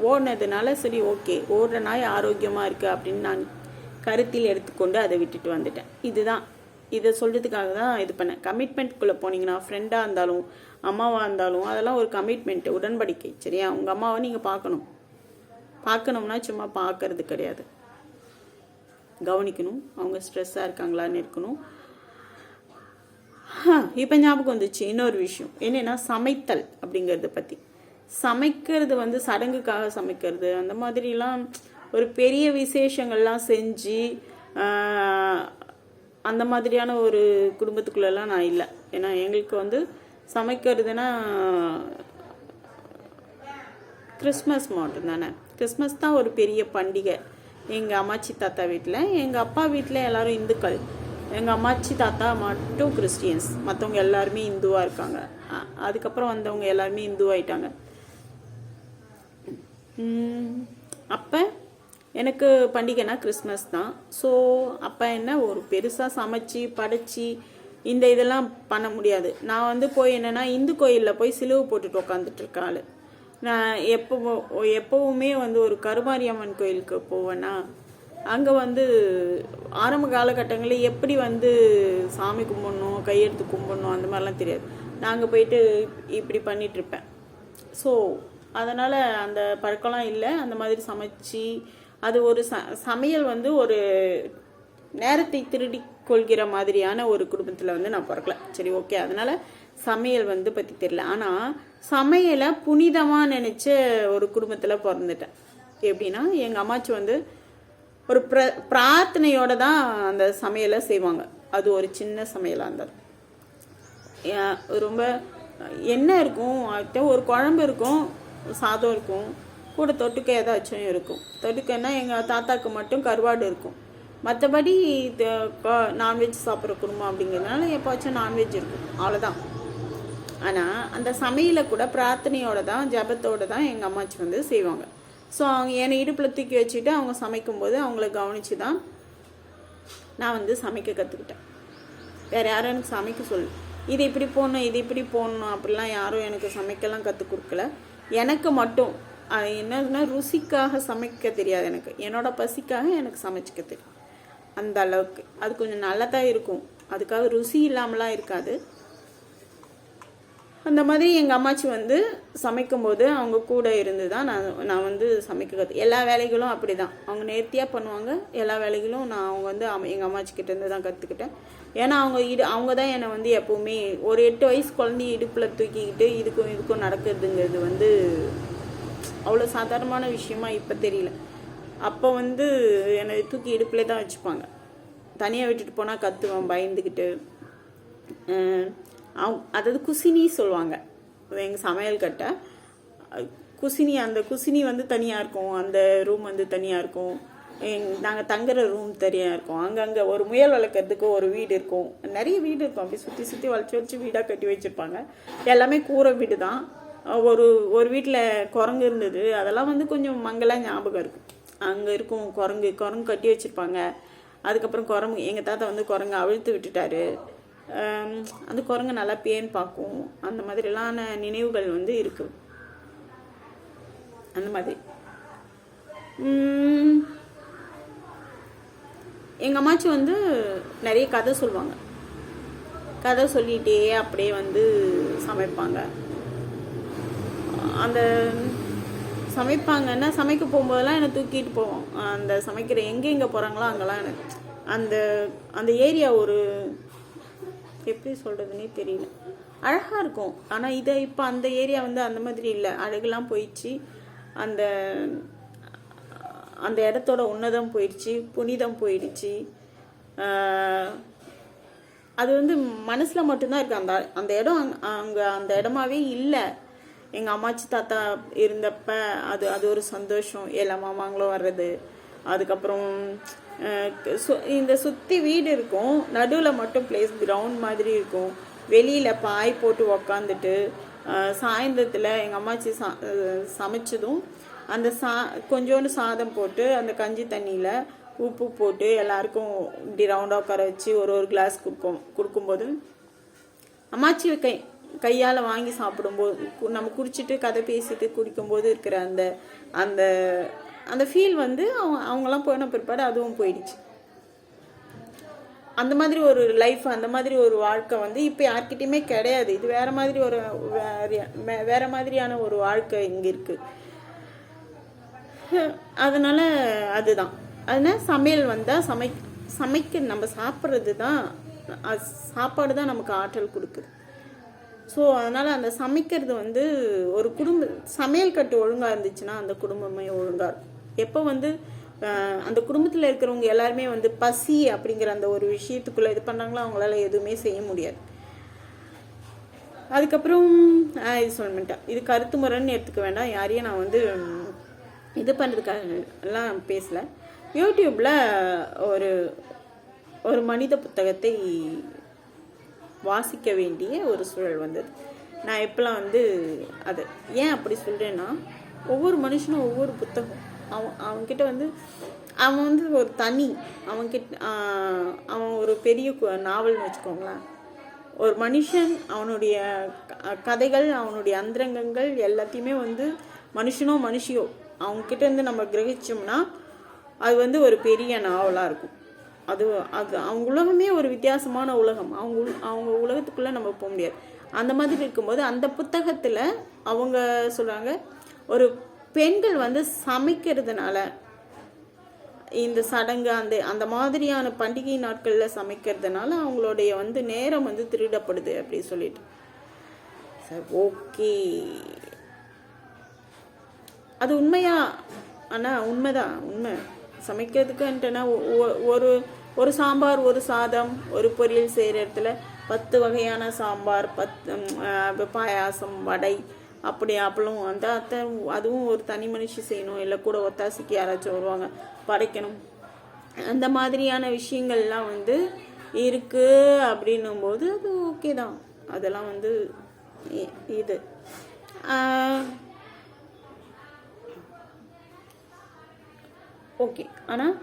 A: ஓடினதுனால சரி ஓகே, ஓடுற நாய் ஆரோக்கியமாக இருக்குது அப்படின்னு நான் கருத்தில் எடுத்துக்கொண்டு அதை விட்டுட்டு வந்துட்டேன். இதுதான், இதை சொல்கிறதுக்காக தான் இது பண்ணேன். கமிட்மெண்ட்குள்ளே போனீங்கன்னா, ஃப்ரெண்டாக இருந்தாலும் அம்மாவாக இருந்தாலும் அதெல்லாம் ஒரு கமிட்மெண்ட்டு, உடன்படிக்கை. சரியா, உங்கள் அம்மாவை நீங்கள் பார்க்கணும்னா சும்மா பார்க்கறது கிடையாது, கவனிக்கணும். அவங்க ஸ்ட்ரெஸ்ஸாக இருக்காங்களான்னு இருக்கணும். இப்போ ஞாபகம் வந்துச்சு இன்னொரு விஷயம் என்னென்னா, சமைத்தல் அப்படிங்கிறத பற்றி. சமைக்கிறது வந்து சடங்குக்காக சமைக்கிறது அந்த மாதிரிலாம் ஒரு பெரிய விசேஷங்கள்லாம் செஞ்சு அந்த மாதிரியான ஒரு குடும்பத்துக்குள்ளெல்லாம் நான் இல்லை. ஏன்னா எங்களுக்கு வந்து சமைக்கிறதுனா கிறிஸ்மஸ் மட்டும் தானே. கிறிஸ்மஸ் தான் ஒரு பெரிய பண்டிகை. எங்கள் அம்மாச்சி தாத்தா வீட்டில், எங்கள் அப்பா வீட்டில் எல்லோரும் இந்துக்கள். எங்கள் அம்மாச்சி தாத்தா மட்டும் கிறிஸ்டியன்ஸ், மற்றவங்க எல்லாருமே இந்துவாக இருக்காங்க. அதுக்கப்புறம் வந்தவங்க எல்லாருமே இந்துவாயிட்டாங்க. அப்போ எனக்கு பண்டிகைனா கிறிஸ்மஸ் தான். ஸோ அப்போ என்ன, ஒரு பெருசாக சமைச்சி படைச்சி இந்த இதெல்லாம் பண்ண முடியாது. நான் வந்து போய் என்னென்னா, இந்து கோயிலில் போய் சிலுவை போட்டுட்டு உட்காந்துட்டு இருக்காள். நான் எப்போவுமே வந்து ஒரு கருமாரியம்மன் கோயிலுக்கு போவேன்னா, அங்கே வந்து ஆரம்ப காலகட்டங்களில் எப்படி வந்து சாமி கும்பிடணும், கையெடுத்து கும்பிடணும் அந்த மாதிரிலாம் தெரியாது. நாங்கள் போயிட்டு இப்படி பண்ணிகிட்ருப்பேன். ஸோ அதனால் அந்த பழக்கம்லாம் இல்லை. அந்த மாதிரி சமைச்சு அது ஒரு சமையல் வந்து ஒரு நேரத்தை திருடி கொள்கிற மாதிரியான ஒரு குடும்பத்தில் வந்து நான் பிறக்கல. சரி ஓகே, அதனால் சமையல் வந்து பற்றி தெரியல. ஆனால் சமையலை புனிதமாக நினச்ச ஒரு குடும்பத்தில் பிறந்துட்டேன். எப்படின்னா, எங்கள் அம்மாச்சி வந்து ஒரு பிரார்த்தனையோடு தான் அந்த சமையலை செய்வாங்க. அது ஒரு சின்ன சமையலாக இருந்தாலும் ரொம்ப என்ன இருக்கும், அதுக்கிட்ட ஒரு குழம்பு இருக்கும், சாதம் இருக்கும், கூட தொட்டுக்க ஏதாச்சும் இருக்கும். தொட்டுக்கன்னா எங்கள் தாத்தாவுக்கு மட்டும் கருவாடு இருக்கும். மற்றபடி நான்வெஜ் சாப்பிட்ற குடும்பம் அப்படிங்கிறதுனால எப்போச்சும் நான்வெஜ் இருக்கும், அவ்வளோதான். ஆனால் அந்த சமையலை கூட பிரார்த்தனையோட தான் ஜபத்தோடு தான் எங்கள் அம்மாச்சி வந்து செய்வாங்க. ஸோ அவங்க என்னை இடுப்பில் தூக்கி வச்சுட்டு அவங்க சமைக்கும்போது அவங்கள கவனித்து தான் நான் வந்து சமைக்க கற்றுக்கிட்டேன். வேறு யாரும் எனக்கு சமைக்க சொல்லு, இது இப்படி போடணும் இது இப்படி போடணும் அப்படிலாம் யாரும் எனக்கு சமைக்கலாம் கற்றுக் கொடுக்கல. எனக்கு மட்டும் அது என்னதுன்னா ருசிக்காக சமைக்க தெரியாது, எனக்கு என்னோடய பசிக்காக எனக்கு சமைச்சிக்க தெரியும். அந்த அளவுக்கு அது கொஞ்சம் நல்லா தான் இருக்கும், அதுக்காக ருசி இல்லாமலாம் இருக்காது. அந்த மாதிரி எங்கள் அம்மாச்சி வந்து சமைக்கும்போது அவங்க கூட இருந்து தான் நான் வந்து சமைக்க எல்லா வேலைகளும் அப்படி தான் அவங்க நேர்த்தியாக பண்ணுவாங்க. எல்லா வேலைகளும் நான் அவங்க வந்து எங்கள் அம்மாச்சிக்கிட்டேருந்து தான் கற்றுக்கிட்டேன். ஏன்னா அவங்க தான் என்னை வந்து எப்போவுமே ஒரு 8 வயசு குழந்தைய இடுப்பில் தூக்கிக்கிட்டு இதுக்கும் நடக்கிறதுங்கிறது வந்து அவ்வளோ சாதாரணமான விஷயமா இப்போ தெரியல. அப்போ வந்து என்னை தூக்கி இடுப்பிலே தான் வச்சுப்பாங்க. தனியாக விட்டுட்டு போனால் கத்துவேன் பயந்துக்கிட்டு. அதாவது குசினி சொல்லுவாங்க எங்கள் சமையல் கட்ட குசினி. அந்த குசினி வந்து தனியாக இருக்கும், அந்த ரூம் வந்து தனியாக இருக்கும், நாங்கள் தங்குற ரூம் தனியாக இருக்கும். அங்கங்கே ஒரு முயல் வளர்க்குறதுக்கு ஒரு வீடு இருக்கும், நிறைய வீடு இருக்கும், அப்படி சுற்றி சுற்றி வளைச்சி வீடாக கட்டி வச்சுருப்பாங்க. எல்லாமே கூரை வீடு தான். ஒரு வீட்டில் குரங்கு இருந்தது, அதெல்லாம் வந்து கொஞ்சம் மங்கலாக ஞாபகம் இருக்குது. அங்கே இருக்கும் குரங்கு கட்டி வச்சுருப்பாங்க. அதுக்கப்புறம் குரங்கு எங்கள் தாத்தா வந்து குரங்கு அவிழ்த்து விட்டுட்டாரு. அந்த குரங்கு நல்லா பேன் பார்க்கும். அந்த மாதிரிலான நினைவுகள் வந்து இருக்குது. அந்த மாதிரி எங்கள் அம்மாச்சி வந்து நிறைய கதை சொல்லுவாங்க. கதை சொல்லிகிட்டே அப்படியே வந்து சமைப்பாங்க. அந்த சமைப்பாங்கன்னா சமைக்க போகும்போதெல்லாம் என்னை தூக்கிட்டு போவோம். அந்த சமைக்கிற எங்கே போகிறாங்களோ அங்கெல்லாம் எனக்கு அந்த ஏரியா ஒரு எப்படி சொல்கிறதுனே தெரியல, அழகாக இருக்கும். ஆனால் இப்போ அந்த ஏரியா வந்து அந்த மாதிரி இல்லை, அழகுலாம் போயிடுச்சு. அந்த அந்த இடத்தோட உன்னதம் போயிடுச்சு, புனிதம் போயிடுச்சு. அது வந்து மனசில் மட்டும்தான் இருக்குது. அந்த இடம் அங்கே அந்த இடமாவே இல்லை. எங்கள் அம்மாச்சி தாத்தா இருந்தப்ப அது ஒரு சந்தோஷம். எல்லா மாமாங்களும் வர்றது. அதுக்கப்புறம் இந்த சுற்றி வீடு இருக்கும், நடுவில் மட்டும் பிளேஸ் கிரவுண்ட் மாதிரி இருக்கும். வெளியில் பாய் போட்டு உக்காந்துட்டு சாயந்தரத்தில் எங்கள் அம்மாச்சி சமைச்சதும் அந்த கொஞ்சோண்டு சாதம் போட்டு அந்த தண்ணியில் உப்பு போட்டு எல்லாருக்கும் இப்படி ரவுண்டாக உட்கார வச்சு ஒரு கிளாஸ் கொடுக்கும்போது அம்மாச்சி கையால் வாங்கி சாப்பிடும்போது நம்ம குடிச்சிட்டு கதை பேசிட்டு குடிக்கும்போது இருக்கிற அந்த அந்த ஃபீல் வந்து அவங்கெல்லாம் போன பிற்பாடு அதுவும் போயிடுச்சு. அந்த மாதிரி ஒரு லைஃப், அந்த மாதிரி ஒரு வாழ்க்கை வந்து இப்போ யார்கிட்டையுமே கிடையாது. இது வேற மாதிரியான ஒரு வாழ்க்கை இங்கே இருக்குது. அதனால அதுதான் சமையல் வந்தால் சமைக்க நம்ம சாப்பிட்றது தான், சாப்பாடு தான் நமக்கு ஆற்றல் கொடுக்குது. ஸோ அதனால் அந்த சமைக்கிறது வந்து ஒரு சமையல் கட்டு ஒழுங்காக இருந்துச்சுன்னா அந்த குடும்பமே ஒழுங்காக இருக்கும். எப்போ வந்து அந்த குடும்பத்தில் இருக்கிறவங்க எல்லாருமே வந்து பசி அப்படிங்கிற அந்த ஒரு விஷயத்துக்குள்ளே இது பண்ணாங்களோ அவங்களால எதுவுமே செய்ய முடியாது. அதுக்கப்புறம் இது சொல்ல மாட்டேன், இது கருத்து முறைன்னு எடுத்துக்க வேண்டாம். யாரையும் நான் வந்து இது பண்ணுறதுக்காக எல்லாம் பேசலை. யூடியூப்பில் ஒரு மனித புத்தகத்தை வாசிக்க வேண்டிய ஒரு சூழல் வந்தது. நான் எப்பெல்லாம் வந்து அது ஏன் அப்படி சொல்கிறேன்னா, ஒவ்வொரு மனுஷனும் ஒவ்வொரு புத்தகம் அவன்கிட்ட வந்து அவன் வந்து ஒரு தனி அவன் ஒரு பெரிய நாவல்னு வச்சுக்கோங்களேன். ஒரு மனுஷன் அவனுடைய கதைகள் அவனுடைய அந்தரங்கங்கள் எல்லாத்தையுமே வந்து மனுஷியோ அவங்கக்கிட்ட இருந்து நம்ம கிரகிச்சோம்னா அது வந்து ஒரு பெரிய நாவலாக இருக்கும். அது அவங்க உலகமே ஒரு வித்தியாசமான உலகம். அவங்க உலகத்துக்குள்ளே நம்ம போக முடியாது. அந்த மாதிரி இருக்கும்போது அந்த புத்தகத்தில் அவங்க சொல்கிறாங்க, ஒரு பெண்கள் வந்து சமைக்கிறதுனால இந்த சடங்கு அந்த மாதிரியான பண்டிகை நாட்களில் சமைக்கிறதுனால அவங்களுடைய வந்து நேரம் வந்து திருடப்படுது அப்படி சொல்லிட்டு. சார் ஓகே, அது உண்மையா? ஆனால் உண்மை சமைக்கிறதுக்குன்ட்டுனா ஒரு சாம்பார், ஒரு சாதம், ஒரு பொரியல் செய்கிற இடத்துல 10 வகையான சாம்பார், 10 பாயாசம், வடை, அப்படி அப்பளும் அதுவும் ஒரு தனி மனுஷி செய்யணும். இல்லை கூட ஒத்தாசிக்கு யாராச்சும் வருவாங்க, படைக்கணும். அந்த மாதிரியான விஷயங்கள்லாம் வந்து இருக்குது அப்படின்னும் போது அது ஓகே தான். அதெல்லாம் வந்து இது ஓகே. ஆனால்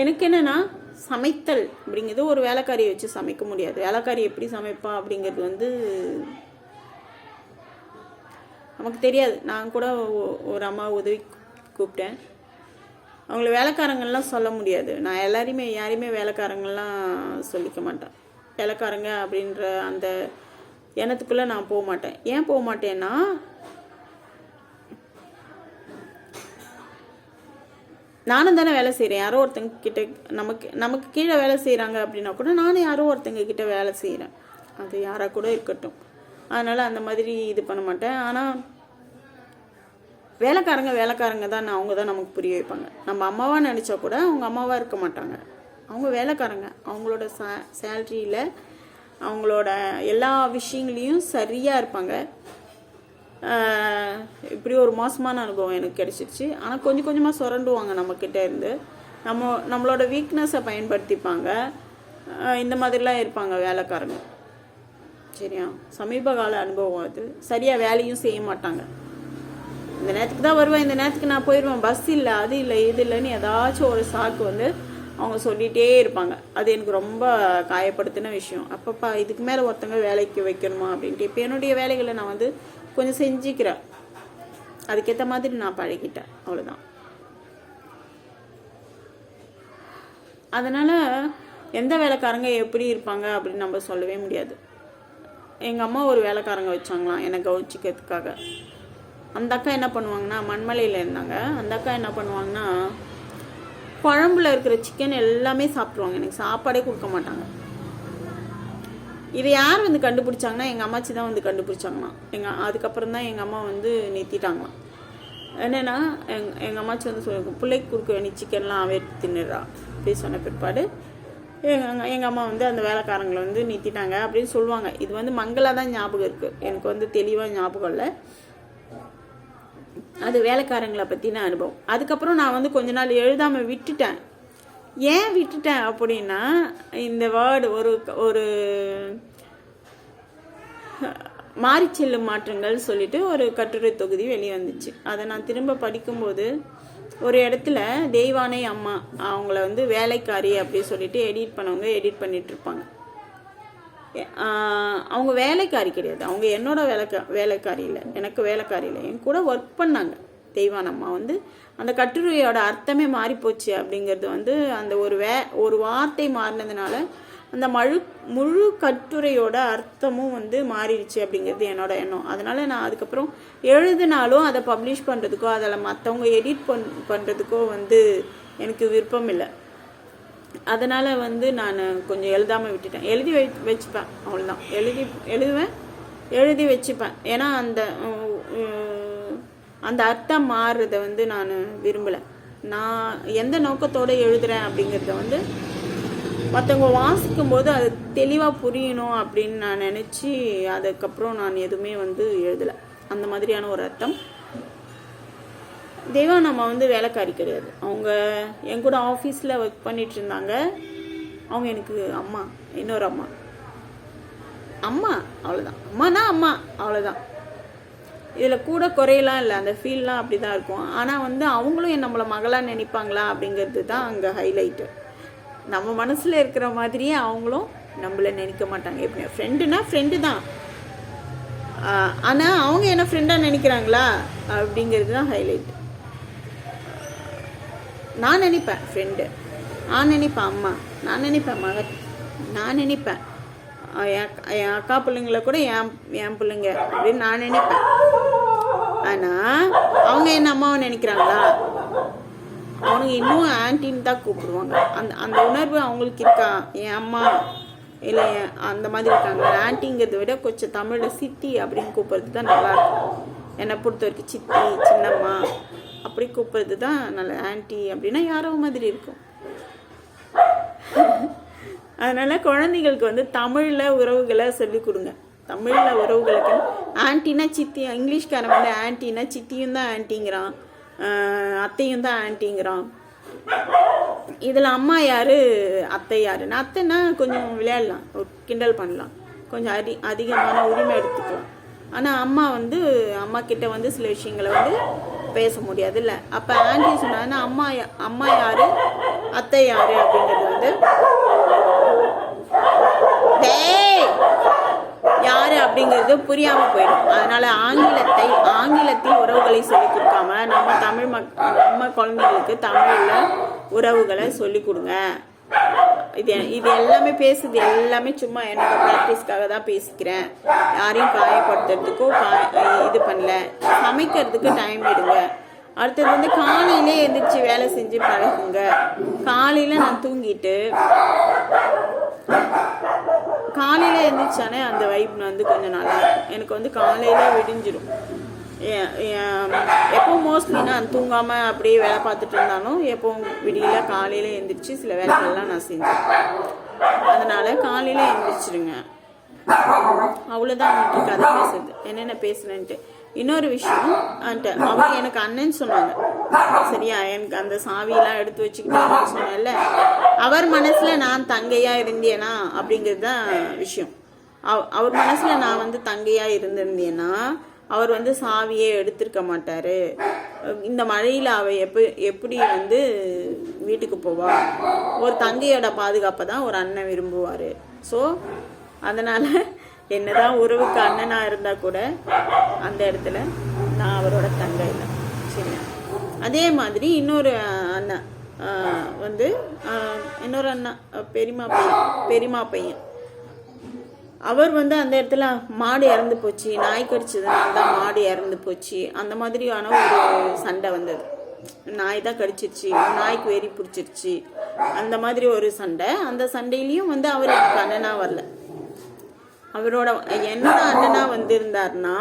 A: எனக்கு என்னென்னா சமைத்தல் அப்படிங்கிறது ஒரு வேலைக்காரியை வச்சு சமைக்க முடியாது. வேலைக்காரி எப்படி சமைப்பா அப்படிங்கிறது வந்து நமக்கு தெரியாது. நான் கூட ஒரு அம்மா உதவி கூப்பிட்டேன். அவங்கள வேலைக்காரங்கள்லாம் சொல்ல முடியாது. நான் யாரையுமே வேலைக்காரங்கள்லாம் சொல்லிக்க மாட்டேன். வேலைக்காரங்க அப்படின்ற அந்த எண்ணத்துக்குள்ளே நான் போக மாட்டேன். ஏன் போக மாட்டேன்னா, நானும் தானே வேலை செய்கிறேன். யாரோ ஒருத்தங்க கிட்ட நமக்கு கீழே வேலை செய்கிறாங்க அப்படின்னா கூட நானும் யாரோ ஒருத்தங்க கிட்ட வேலை செய்கிறேன். அது யாராக கூட இருக்கட்டும். அதனால் அந்த மாதிரி இது பண்ண மாட்டேன். ஆனால் வேலைக்காரங்க தான், அவங்க தான் நமக்கு புரிய வைப்பாங்க. நம்ம அம்மாவாக நினச்சா கூட அவங்க அம்மாவாக இருக்க மாட்டாங்க. அவங்க வேலைக்காரங்க. அவங்களோட சேலரியில் அவங்களோட எல்லா விஷயங்களையும் சரியாக இருப்பாங்க. இப்படி ஒரு மோசமான அனுபவம் எனக்கு கிடைச்சிருச்சு. ஆனால் கொஞ்சம் கொஞ்சமாக சுரண்டுவாங்க நம்மக்கிட்ட இருந்து. நம்மளோட வீக்னஸை பயன்படுத்திப்பாங்க. இந்த மாதிரிலாம் இருப்பாங்க வேலைக்காரங்க. சரியா? சமீப கால அனுபவம் அது. சரியாக வேலையும் செய்ய மாட்டாங்க. இந்த நேரத்துக்கு தான் வருவேன், இந்த நேரத்துக்கு நான் போயிடுவேன், பஸ் இல்லை, அது இல்லை, இது இல்லைன்னு ஏதாச்சும் ஒரு சாக்கு வந்து அவங்க சொல்லிகிட்டே இருப்பாங்க. அது எனக்கு ரொம்ப காயப்படுத்தின விஷயம். அப்பப்பா இதுக்கு மேலே ஒருத்தங்க வேலைக்கு வைக்கணுமா அப்படின்ட்டு இப்போ என்னுடைய வேலைகளை நான் வந்து கொஞ்சம் செஞ்சுக்கிறேன். அதுக்கேற்ற மாதிரி நான் பழகிட்டேன். அவ்வளோதான். அதனால் எந்த வேலைக்காரங்க எப்படி இருப்பாங்க அப்படின்னு நம்ம சொல்லவே முடியாது. எங்கள் அம்மா ஒரு வேலைக்காரங்க வச்சாங்களாம் என்னை கவனிச்சிக்கிறதுக்காக. அந்த அக்கா என்ன பண்ணுவாங்கன்னா, மண்மலையில் இருந்தாங்க. அந்த அக்கா என்ன பண்ணுவாங்கன்னா, குழம்புல இருக்கிற சிக்கன் எல்லாமே சாப்பிட்ருவாங்க. எனக்கு சாப்பாடே கொடுக்க மாட்டாங்க. இதை யார் வந்து கண்டுபிடிச்சாங்கன்னா, எங்கள் அம்மாச்சி தான் வந்து கண்டுபிடிச்சாங்களாம். அதுக்கப்புறம் தான் எங்கள் அம்மா வந்து நிறுத்திட்டாங்களாம். என்னென்னா எங்கள் அம்மாச்சி வந்து சொல்லுங்க, பிள்ளைக்கு கொடுக்க வேண்டிய சிக்கன்லாம் அவன் தின்னுடுறா அப்படி சொன்ன பிற்பாடு எங்கள் அம்மா வந்து அந்த வேலைக்காரங்களை வந்து நிறுத்திட்டாங்க அப்படின்னு சொல்லுவாங்க. இது வந்து மங்களாக தான் ஞாபகம் இருக்குது. எனக்கு வந்து தெளிவாக ஞாபகம் இல்லை. அது வேலைக்காரங்களை பற்றின அனுபவம். அதுக்கப்புறம் நான் வந்து கொஞ்ச நாள் எழுதாமல் விட்டுட்டேன். ஏன் விட்டுட்டேன் அப்படின்னா, இந்த வேர்டு ஒரு மாறிச்செல்லும் மாற்றங்கள் சொல்லிட்டு ஒரு கட்டுரை தொகுதி வெளியே வந்துச்சு. அதை நான் திரும்ப படிக்கும்போது ஒரு இடத்துல தெய்வானை அம்மா அவங்கள வந்து வேலைக்காரி அப்படி சொல்லிட்டு எடிட் பண்ணவங்க எடிட் பண்ணிட்டு இருப்பாங்க. அவங்க வேலைக்காரி கிடையாது. அவங்க என்னோட வேலைக்காரி இல்லை, எனக்கு வேலைக்காரி இல்லை, என் கூட ஒர்க் பண்ணாங்க. தெய்வானம்மா வந்து அந்த கட்டுரையோட அர்த்தமே மாறிப்போச்சு அப்படிங்கிறது வந்து அந்த ஒரு வார்த்தை மாறினதுனால அந்த முழு கட்டுரையோட அர்த்தமும் வந்து மாறிடுச்சு அப்படிங்கிறது என்னோட எண்ணம். அதனால நான் அதுக்கப்புறம் எழுதினாலும் அதை பப்ளிஷ் பண்ணுறதுக்கோ அதில் மற்றவங்க எடிட் பண்ணுறதுக்கோ வந்து எனக்கு விருப்பம் இல்லை. அதனால் வந்து நான் கொஞ்சம் எழுதாமல் விட்டுட்டேன். எழுதி வச்சுப்பேன், அவ்வளோதான். எழுதி வச்சுப்பேன். ஏன்னா அந்த அர்த்தம் மாறுறத வந்து நான் விரும்பலை. நான் எந்த நோக்கத்தோடு எழுதுகிறேன் அப்படிங்கிறத வந்து மற்றவங்க வாசிக்கும்போது அது தெளிவாக புரியணும் அப்படின்னு நான் நினச்சி அதுக்கப்புறம் நான் எதுவுமே வந்து எழுதலை. அந்த மாதிரியான ஒரு அர்த்தம். தெய்வானம்மா வந்து வேலைக்காரி கிடையாது. அவங்க என் கூட ஆஃபீஸில் ஒர்க் பண்ணிட்டு இருந்தாங்க. அவங்க எனக்கு அம்மா, இன்னொரு அம்மா அவ்வளோதான். அம்மானா அம்மா அவ்வளோதான். இதில் கூட குறையெல்லாம் இல்லை, அந்த ஃபீல்லாம் அப்படி தான் இருக்கும். ஆனால் வந்து அவங்களும் நம்மளை மகளாக நினைப்பாங்களா அப்படிங்கிறது தான் அங்கே ஹைலைட்டு. நம்ம மனசில் இருக்கிற மாதிரியே அவங்களும் நம்மளை நினைக்க மாட்டாங்க. எப்படி ஃப்ரெண்டுனா ஃப்ரெண்டு தான், ஆனால் அவங்க என்ன ஃப்ரெண்டாக நினைக்கிறாங்களா அப்படிங்கிறது தான் ஹைலைட். நான் நினைப்பேன் ஃப்ரெண்டு, நான் நினைப்பேன் அம்மா, நான் நினைப்பேன் மகன், நான் நினைப்பேன் என் அக்கா பிள்ளைங்கள கூட என் பிள்ளைங்க அப்படின்னு நான் நினைப்பேன். ஆனால் அவங்க என்ன அம்மாவை நினைக்கிறாங்களா? அவனுங்க இன்னும் ஆன்டின்னு தான் கூப்பிடுவாங்க. அந்த உணர்வு அவங்களுக்கு இருக்கா? என் அம்மா இல்லை அந்த மாதிரி இருக்காங்க. ஆன்ட்டிங்கிறத விட கொஞ்சம் தமிழில் சித்தி அப்படின்னு கூப்பிட்றது தான் நல்லாயிருக்கும். என்னை பொறுத்த வரைக்கும் சித்தி, சின்னம்மா அப்படி கூப்பிட்றது தான் நல்ல. ஆன்ட்டி அப்படின்னா யாரோ மாதிரி இருக்கும். அதனால் குழந்தைங்களுக்கு வந்து தமிழில் உறவுகளை சொல்லிக் கொடுங்க. தமிழில் உறவுகளுக்கு ஆன்ட்டினா சித்தி, இங்கிலீஷ்காரன் வந்து ஆன்ட்டினா சித்தியும் தான் ஆன்ட்டிங்கிறான், அத்தையும் தான் ஆன்ட்டிங்கிறான். இதில் அம்மா யார், அத்தை யாருன்னு, அத்தைன்னா கொஞ்சம் விளையாடலாம், ஒரு கிண்டல் பண்ணலாம். கொஞ்சம் அதிகமான உரிமை எடுத்துக்கலாம். ஆனால் அம்மா கிட்ட வந்து சில விஷயங்களை வந்து பேச முடியாது இல்லை. அப்போ ஆண்டி சொன்னாங்கன்னா அம்மா யாரு அத்தை யாரு அப்படிங்கிறது வந்து யாரு அப்படிங்கிறது புரியாம போயிடும். அதனால ஆங்கிலத்தில் உறவுகளை சொல்லிக் கொடுக்காம நம்ம குழந்தைங்களுக்கு தமிழ்ல உறவுகளை சொல்லிக் கொடுங்க. இது எல்லாமே பேசுது எல்லாமே சும்மா என்னோட ப்ராக்டிஸ்க்காக தான் பேசிக்கிறேன். யாரையும் காயப்படுத்துறதுக்கோ இது பண்ணல. சமைக்கிறதுக்கு டைம் எடுங்க. அடுத்தது வந்து காலையிலே எந்திரிச்சு வேலை செஞ்சு பழகுங்க. காலையில நான் தூங்கிட்டு காலையில எழுந்திரிச்சானே அந்த வைப் வந்து கொஞ்சம் நல்லா இருக்கும். எனக்கு வந்து காலையில விடிஞ்சிடும். எப்பவும் மோஸ்ட்லி நான் தூங்காம அப்படியே வேலை பார்த்துட்டு இருந்தாலும் எப்பவும் விடியல காலையில எழுந்திரிச்சு சில வேலைகள்லாம் நான் செஞ்சேன். அதனால காலையில எழுந்திரிச்சிடுங்க. அவ்வளோதான் அவனுக்கு கதை பேசுறது. என்னென்ன பேசுறேன்ட்டு. இன்னொரு விஷயம் அவர் எனக்கு அண்ணன் சொன்னாங்க. சரியா, எனக்கு அந்த சாவியெல்லாம் எடுத்து வச்சுக்கிட்டு சொன்னேன்ல, அவர் மனசுல நான் தங்கையா இருந்தேனா அப்படிங்கிறது தான் விஷயம். அவர் மனசுல நான் வந்து தங்கையா இருந்திருந்தேன்னா அவர் வந்து சாவியே எடுத்திருக்க மாட்டாரு. இந்த மழையில அவ எப்படி வந்து வீட்டுக்கு போவா? ஒரு தங்கையோட பாதுகாப்பை தான் ஒரு அண்ணன் விரும்புவாரு. ஸோ அதனால என்னதான் உறவுக்கு அண்ணனா இருந்தா கூட அந்த இடத்துல நான் அவரோட தங்கை இல்லை. சரியா, அதே மாதிரி இன்னொரு அண்ணன் வந்து இன்னொரு அண்ணா பெரியமா பையன் அவர் வந்து அந்த இடத்துல மாடு இறந்து போச்சு, நாய் கடிச்சதுனால தான் மாடு இறந்து போச்சு, அந்த மாதிரியான ஒரு சண்டை வந்தது. நாய் தான் கடிச்சிருச்சு, நாய்க்கு வெறி பிடிச்சிருச்சு, அந்த மாதிரி ஒரு சண்டை. அந்த சண்டையிலையும் வந்து அவர் எனக்கு அண்ணனா வரல. என்னோட அண்ணனா வந்திருந்தாருன்னா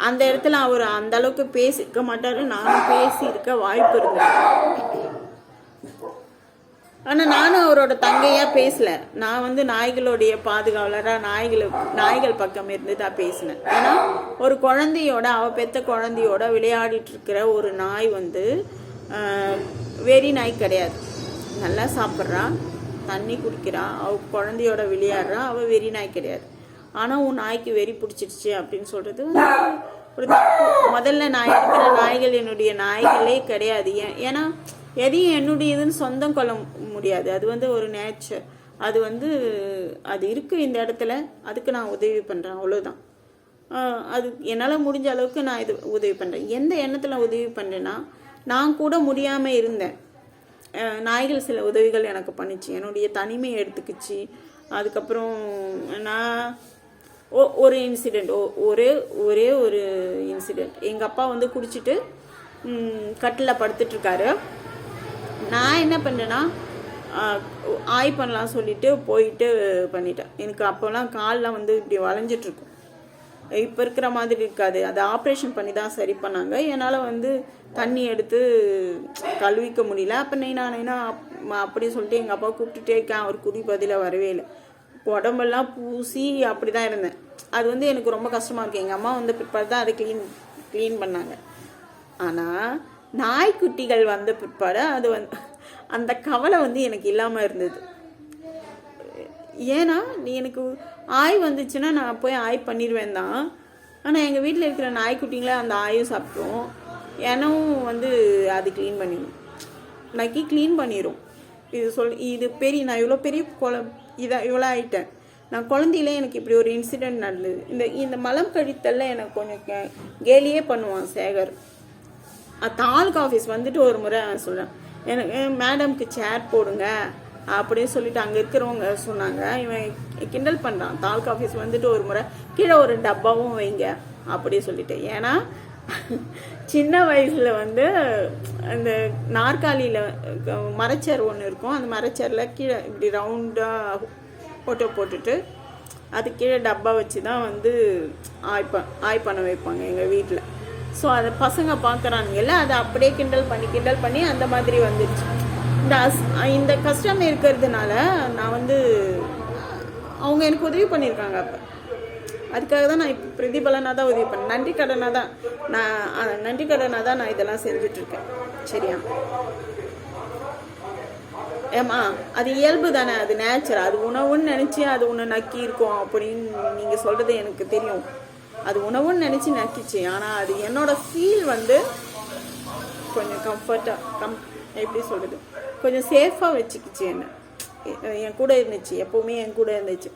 A: அந்த இடத்துல அவர் அந்த அளவுக்கு பேசிக்க மாட்டாரு. நானும் பேசி இருக்க வாய்ப்பு இருந்தது. ஆனா நானும் அவரோட தங்கையா பேசல. நான் வந்து நாய்களுடைய பாதுகாவலரா நாய்கள் பக்கம் இருந்து தான் பேசினேன். ஏன்னா ஒரு குழந்தையோட பெத்த குழந்தையோட விளையாடிட்டு இருக்கிற ஒரு நாய் வந்து வெறி நாய் கிடையாது. நல்லா சாப்பிட்றான், தண்ணி குடிக்கிறான், அவ குழந்தையோட விளையாடுறான், அவ வெறி நாய் கிடையாது. ஆனா உன் நாய்க்கு வெறி பிடிச்சிருச்சு அப்படின்னு சொல்றது ஒரு முதல்ல நான் இருக்கிற நாய்கள் என்னுடைய நாய்களே கிடையாது. ஏன்னா எதையும் என்னுடையதுன்னு சொந்தம் கொள்ள முடியாது. அது வந்து ஒரு நேச்சர். அது வந்து அது இருக்கு இந்த இடத்துல, அதுக்கு நான் உதவி பண்றேன், அவ்வளவுதான். அது என்னால் முடிஞ்ச அளவுக்கு நான் இது உதவி பண்றேன். எந்த எண்ணத்துல உதவி பண்றேன்னா, நான் கூட முடியாம இருந்தேன், நாய்கள் சில உதவிகள் எனக்கு பண்ணிச்சு, என்னுடைய தனிமையை எடுத்துக்கிச்சு. அதுக்கப்புறம் நான் ஒரு இன்சிடெண்ட், ஒரே ஒரு இன்சிடெண்ட். எங்கள் அப்பா வந்து குடிச்சிட்டு கட்டில் படுத்துட்டு இருக்காரு. நான் என்ன பண்ணேன்னா ஆய் பண்ணலாம் சொல்லிட்டு போயிட்டு பண்ணிட்டேன். எனக்கு அப்போல்லாம் காலில் வந்து இப்படி வளைஞ்சிட்ருக்கும், இப்போ இருக்கிற மாதிரி இருக்காது. அதை ஆப்ரேஷன் பண்ணி தான் சரி பண்ணாங்க. என்னால் வந்து தண்ணி எடுத்து கழுவிக்க முடியல. அப்போ நான் அப்படி சொல்லிட்டு எங்கள் அப்பா கூப்பிட்டுட்டே இருக்கேன். அவர் குடி பதிலாக வரவே இல்லை. உடம்பெல்லாம் பூசி அப்படி தான் இருந்தேன். அது வந்து எனக்கு ரொம்ப கஷ்டமாக இருக்குது. எங்கள் அம்மா வந்து பிற்பாடு தான் அதை க்ளீன் பண்ணாங்க. ஆனால் நாய்க்குட்டிகள் வந்த பிற்பாடு அது வந்து அந்த கவலை வந்து எனக்கு இல்லாமல் இருந்தது. ஏன்னா எனக்கு ஆய் வந்துச்சுன்னா நான் போய் ஆய் பண்ணிடுவேன் தான். ஆனால் எங்கள் வீட்டில் இருக்கிற நாய்க்குட்டிங்களை அந்த ஆயும் சாப்பிட்ரும், எனவும் வந்து அது க்ளீன் பண்ணிடும், நக்கி க்ளீன் பண்ணிடும். இது பெரிய நான் இவ்வளோ பெரிய இவ்வளோ ஆயிட்டேன். நான் குழந்தையில எனக்கு இப்படி ஒரு இன்சிடெண்ட் நடந்தது. இந்த மலம் கழித்தல்ல எனக்கு கொஞ்சம் கேலியே பண்ணுவான் சேகர். தாலுகா ஆஃபீஸ் வந்துட்டு ஒரு முறை சொல்கிறேன், எனக்கு மேடம்க்கு சேர் போடுங்க அப்படின்னு சொல்லிட்டு அங்கே இருக்கிறவங்க சொன்னாங்க. இவன் கிண்டல் பண்ணுறான். தாலுகா ஆஃபீஸ் வந்துட்டு ஒரு முறை கீழே ஒரு டப்பாவும் வைங்க அப்படி சொல்லிட்டு. ஏன்னா சின்ன வயசில் வந்து அந்த நாற்காலியில் மரச்சேர் ஒன்று இருக்கும், அந்த மரச்சேரில் கீழே இப்படி ரவுண்டாக ஃபோட்டோ போட்டுட்டு அது கீழே டப்பா வச்சு தான் வந்து ஆய் பண்ண வைப்பாங்க எங்கள் வீட்டில். ஸோ அதை பசங்க பார்க்குறானுங்கல்ல, அதை அப்படியே கிண்டல் பண்ணி அந்த மாதிரி வந்துடுச்சு. இந்த கஷ்டம் இருக்கிறதுனால நான் வந்து அவங்க எனக்கு உதவி பண்ணியிருக்காங்க. அப்போ அதுக்காக தான் நான் இப்போ பிரதிபலனாக தான் உதவி பண்ணேன். நன்றி கடனாக தான் நான் இதெல்லாம் செஞ்சுட்ருக்கேன். சரியா? ஏமா அது இயல்பு தானே, அது நேச்சர். அது உணவுன்னு நினச்சி அது ஒன்று நக்கி இருக்கும் அப்படின்னு நீங்கள் சொல்கிறது எனக்கு தெரியும். அது உணவுன்னு நினச்சி நக்கிச்சு. ஆனால் அது என்னோட ஃபீல் வந்து கொஞ்சம் எப்படி சொல்கிறது, கொஞ்சம் சேஃபாக வச்சுக்கிச்சு. என்ன என் கூட இருந்துச்சு, எப்போவுமே என் கூட இருந்துச்சு.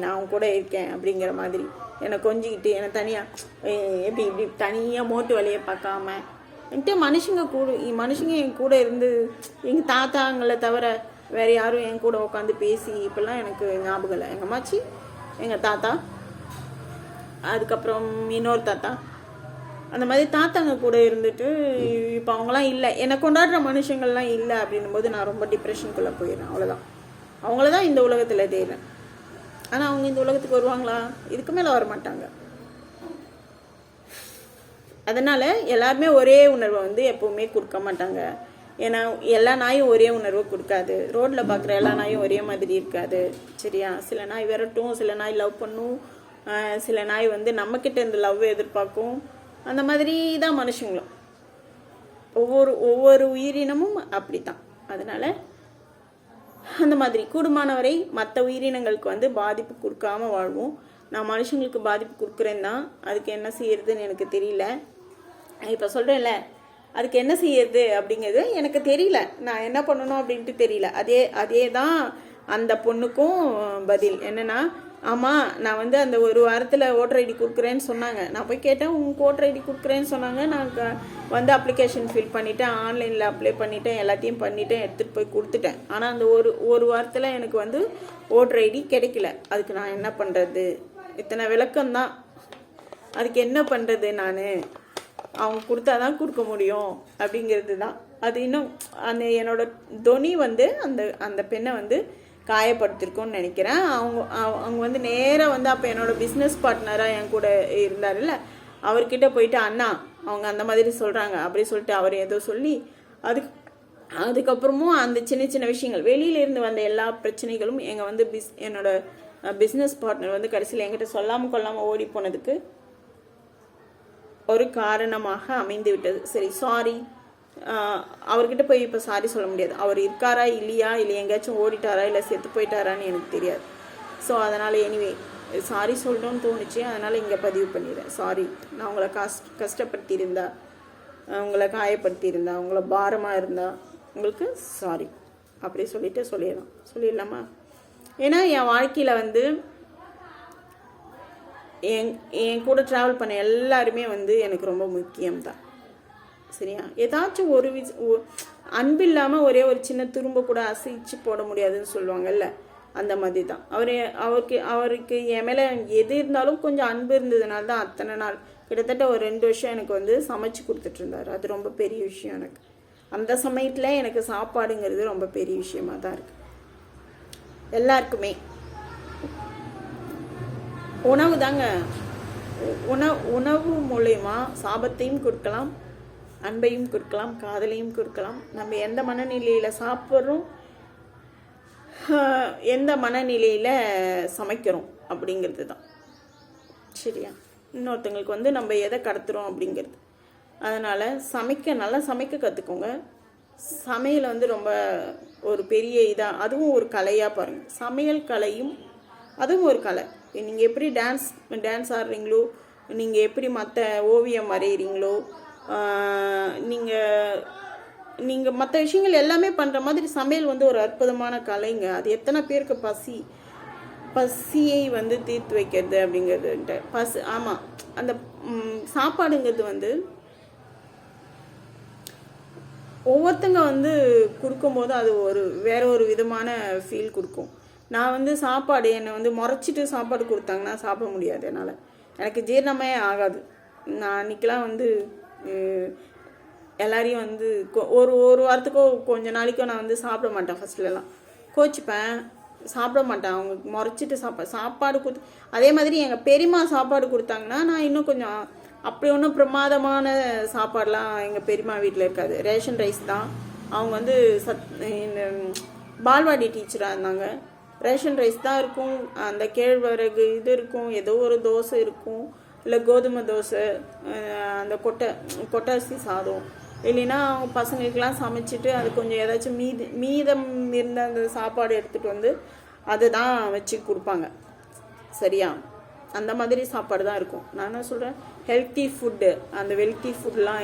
A: நான் அவன் கூட இருக்கேன் அப்படிங்கிற மாதிரி என்னை கொஞ்சிக்கிட்டு என்னை தனியாக எப்படி இப்படி தனியாக மோட்டு வழியை பார்க்காம என்கிட்ட மனுஷங்க என் கூட இருந்து, எங்கள் தாத்தாங்களை தவிர வேறு யாரும் என் கூட உட்காந்து பேசி இப்பெல்லாம் எனக்கு ஞாபகம் இல்லை. எங்கள் அம்மாச்சி, எங்கள் தாத்தா, அதுக்கப்புறம் இன்னொரு தாத்தா, அந்த மாதிரி தாத்தாங்க கூட இருந்துட்டு இப்போ அவங்களாம் இல்லை, என்னை கொண்டாடுற மனுஷங்கள்லாம் இல்லை அப்படின்னும் போது நான் ரொம்ப டிப்ரெஷனுக்குள்ளே போயிடுறேன். அவ்வளோதான். அவங்கள தான் இந்த உலகத்தில் தேடுறேன். ஆனால் அவங்க இந்த உலகத்துக்கு வருவாங்களா? இதுக்கு மேலே வர மாட்டாங்க. அதனால் எல்லாருமே ஒரே உணர்வை வந்து எப்போவுமே கொடுக்க மாட்டாங்க. ஏன்னா எல்லா நாயும் ஒரே உணர்வை கொடுக்காது. ரோட்டில் பார்க்குற எல்லா நாயும் ஒரே மாதிரி இருக்காது. சரியா? சில நாய் விரட்டும், சில நாய் லவ் பண்ணும், சில நாய் வந்து நம்மக்கிட்ட இருந்து லவ் எதிர்பார்க்கும். அந்த மாதிரி தான் மனுஷங்களும். ஒவ்வொரு உயிரினமும் அப்படி தான். அதனால் அந்த மாதிரி கூடுமானவரை மற்ற உயிரினங்களுக்கு வந்து பாதிப்பு கொடுக்காம வாழ்வோம். நான் மனுஷங்களுக்கு பாதிப்பு கொடுக்குறேன் தான். அதுக்கு என்ன செய்யறதுன்னு எனக்கு தெரியல. இப்போ சொல்கிறேன்ல, அதுக்கு என்ன செய்யறது அப்படிங்கிறது எனக்கு தெரியல. நான் என்ன பண்ணணும் அப்படின்ட்டு தெரியல. அதே தான் அந்த பொண்ணுக்கும் பதில் என்னென்னா, ஆமாம் நான் வந்து அந்த ஒரு வாரத்தில் ஓட்டர் ஐடி கொடுக்குறேன்னு சொன்னாங்க. நான் போய் கேட்டேன், உங்களுக்கு ஓட்டர் ஐடி கொடுக்குறேன்னு சொன்னாங்க. நான் வந்து அப்ளிகேஷன் ஃபில் பண்ணிவிட்டேன், ஆன்லைனில் அப்ளை பண்ணிவிட்டேன், எல்லாத்தையும் பண்ணிவிட்டேன், எடுத்துகிட்டு போய் கொடுத்துட்டேன். ஆனால் அந்த ஒரு வாரத்தில் எனக்கு வந்து ஓட்டர் ஐடி கிடைக்கல. அதுக்கு நான் என்ன பண்ணுறது? இத்தனை விளக்கம்தான். அதுக்கு என்ன பண்ணுறது? நான் அவங்க கொடுத்தா தான் கொடுக்க முடியும் அப்படிங்கிறது தான். அது இன்னும் அந்த என்னோட தொனி வந்து அந்த பெண்ணை வந்து காயப்படுத்திருக்கோன்னு நினைக்கிறேன். அவங்க வந்து நேராக வந்து அப்போ என்னோட பிஸ்னஸ் பார்ட்னராக என் கூட இருந்தார்ல, அவர்கிட்ட போயிட்டு அண்ணா அவங்க அந்த மாதிரி சொல்கிறாங்க அப்படி சொல்லிட்டு அவர் ஏதோ சொல்லி அதுக்கப்புறமும் அந்த சின்ன சின்ன விஷயங்கள் வெளியிலேருந்து வந்த எல்லா பிரச்சனைகளும் வந்து என்னோட பிஸ்னஸ் பார்ட்னர் வந்து கடைசியில் என்கிட்ட சொல்லாமல் கொள்ளாமல் ஓடி போனதுக்கு ஒரு காரணமாக அமைந்து விட்டது. சரி, சாரி. அவர்கிட்ட போய் இப்போ சாரி சொல்ல முடியாது. அவர் இருக்காரா இல்லையா, இல்லை எங்கேயாச்சும் ஓடிட்டாரா, இல்லை செத்து போயிட்டாரான்னு எனக்கு தெரியாது. ஸோ அதனால் எனிவே சாரி சொல்லணும்னு தோணுச்சு. அதனால் இங்கே பதிவு பண்ணிடுறேன். சாரி, நான் உங்களை கஷ்டப்படுத்தியிருந்தா, உங்களை காயப்படுத்தியிருந்தா, உங்களை பாரமாக இருந்தா உங்களுக்கு சாரி அப்படி சொல்லிடலாமா? ஏன்னா என் வாழ்க்கையில் வந்து என் கூட ட்ராவல் பண்ண எல்லாருமே வந்து எனக்கு ரொம்ப முக்கியம்தான். சரியா? ஏதாச்சும் ஒரு அன்பு இல்லாமல் ஒரே ஒரு சின்ன துரும்ப கூட அசைச்சு போட முடியாதுன்னு சொல்லுவாங்கல்ல, அந்த மாதிரி தான். அவருக்கு என் மேலே எது இருந்தாலும் கொஞ்சம் அன்பு இருந்ததுனால தான் அத்தனை நாள் கிட்டத்தட்ட ஒரு 2 வருஷம் எனக்கு வந்து சமைச்சு கொடுத்துட்டு இருந்தார். அது ரொம்ப பெரிய விஷயம் எனக்கு. அந்த சமயத்தில் எனக்கு சாப்பாடுங்கிறது ரொம்ப பெரிய விஷயமா தான் இருக்கு. எல்லாருக்குமே உணவு தாங்க. உணவு மூலயமா சாபத்தையும் கொடுக்கலாம், அன்பையும் கொடுக்கலாம், காதலையும் கொடுக்கலாம். நம்ம எந்த மனநிலையில் சாப்பிட்றோம், எந்த மனநிலையில் சமைக்கிறோம் அப்படிங்கிறது தான். சரியா? இன்னொருத்தங்களுக்கு வந்து நம்ம எதை கடத்துகிறோம் அப்படிங்கிறது. அதனால் நல்லா சமைக்க கற்றுக்கோங்க. சமையல் வந்து ரொம்ப ஒரு பெரிய இதாக, அதுவும் ஒரு கலையாக பாருங்கள். சமையல் கலையும் அதுவும் ஒரு கலை. நீங்கள் எப்படி டான்ஸ் ஆடுறீங்களோ, நீங்கள் எப்படி மற்ற ஓவியம் வரைகிறீங்களோ, நீங்கள் மற்ற விஷயங்கள் எல்லாமே பண்ணுற மாதிரி சமையல் வந்து ஒரு அற்புதமான கலைங்க. அது எத்தனை பேருக்கு பசியை வந்து தீர்த்து வைக்கிறது அப்படிங்கிறது. ஆமாம், அந்த சாப்பாடுங்கிறது வந்து ஒவ்வொருத்தங்க வந்து கொடுக்கும்போது அது வேற ஒரு விதமான ஃபீல் கொடுக்கும். நான் வந்து சாப்பாடு என்னை வந்து முறைச்சிட்டு சாப்பாடு கொடுத்தாங்கன்னா சாப்பிட முடியாது. என்னால் எனக்கு ஜீரணமே ஆகாது. நான் அன்றைக்கெலாம் வந்து எல்லாரையும் வந்து ஒரு வாரத்துக்கோ கொஞ்ச நாளைக்கோ நான் வந்து சாப்பிட மாட்டேன். ஃபஸ்ட்லலாம் கோச்சிப்பேன், சாப்பிட மாட்டேன். அவங்க முறைச்சிட்டு சாப்பாடு கொடுத்து அதே மாதிரி எங்கள் பெரியம்மா சாப்பாடு கொடுத்தாங்கன்னா நான் இன்னும் கொஞ்சம் அப்படி ஒன்றும் பிரமாதமான சாப்பாடெலாம் எங்கள் பெரியம்மா வீட்டில் இருக்காது. ரேஷன் ரைஸ் தான். அவங்க வந்து இந்த பால்வாடி டீச்சராக இருந்தாங்க. ரேஷன் ரைஸ் தான் இருக்கும். அந்த கேழ்வரகு இது இருக்கும், ஏதோ ஒரு தோசை இருக்கும், இல்லை கோதுமை தோசை, அந்த கொட்டரிசி சாதம், இல்லைன்னா அவங்க பசங்களுக்கெல்லாம் சமைச்சிட்டு அது கொஞ்சம் ஏதாச்சும் மீதம் இருந்த அந்த சாப்பாடு எடுத்துகிட்டு வந்து அதை தான் வச்சு கொடுப்பாங்க. சரியா? அந்த மாதிரி சாப்பாடு தான் இருக்கும். நான் என்ன சொல்கிறேன், ஹெல்த்தி ஃபுட்டு, அந்த ஹெல்த்தி ஃபுட்லாம்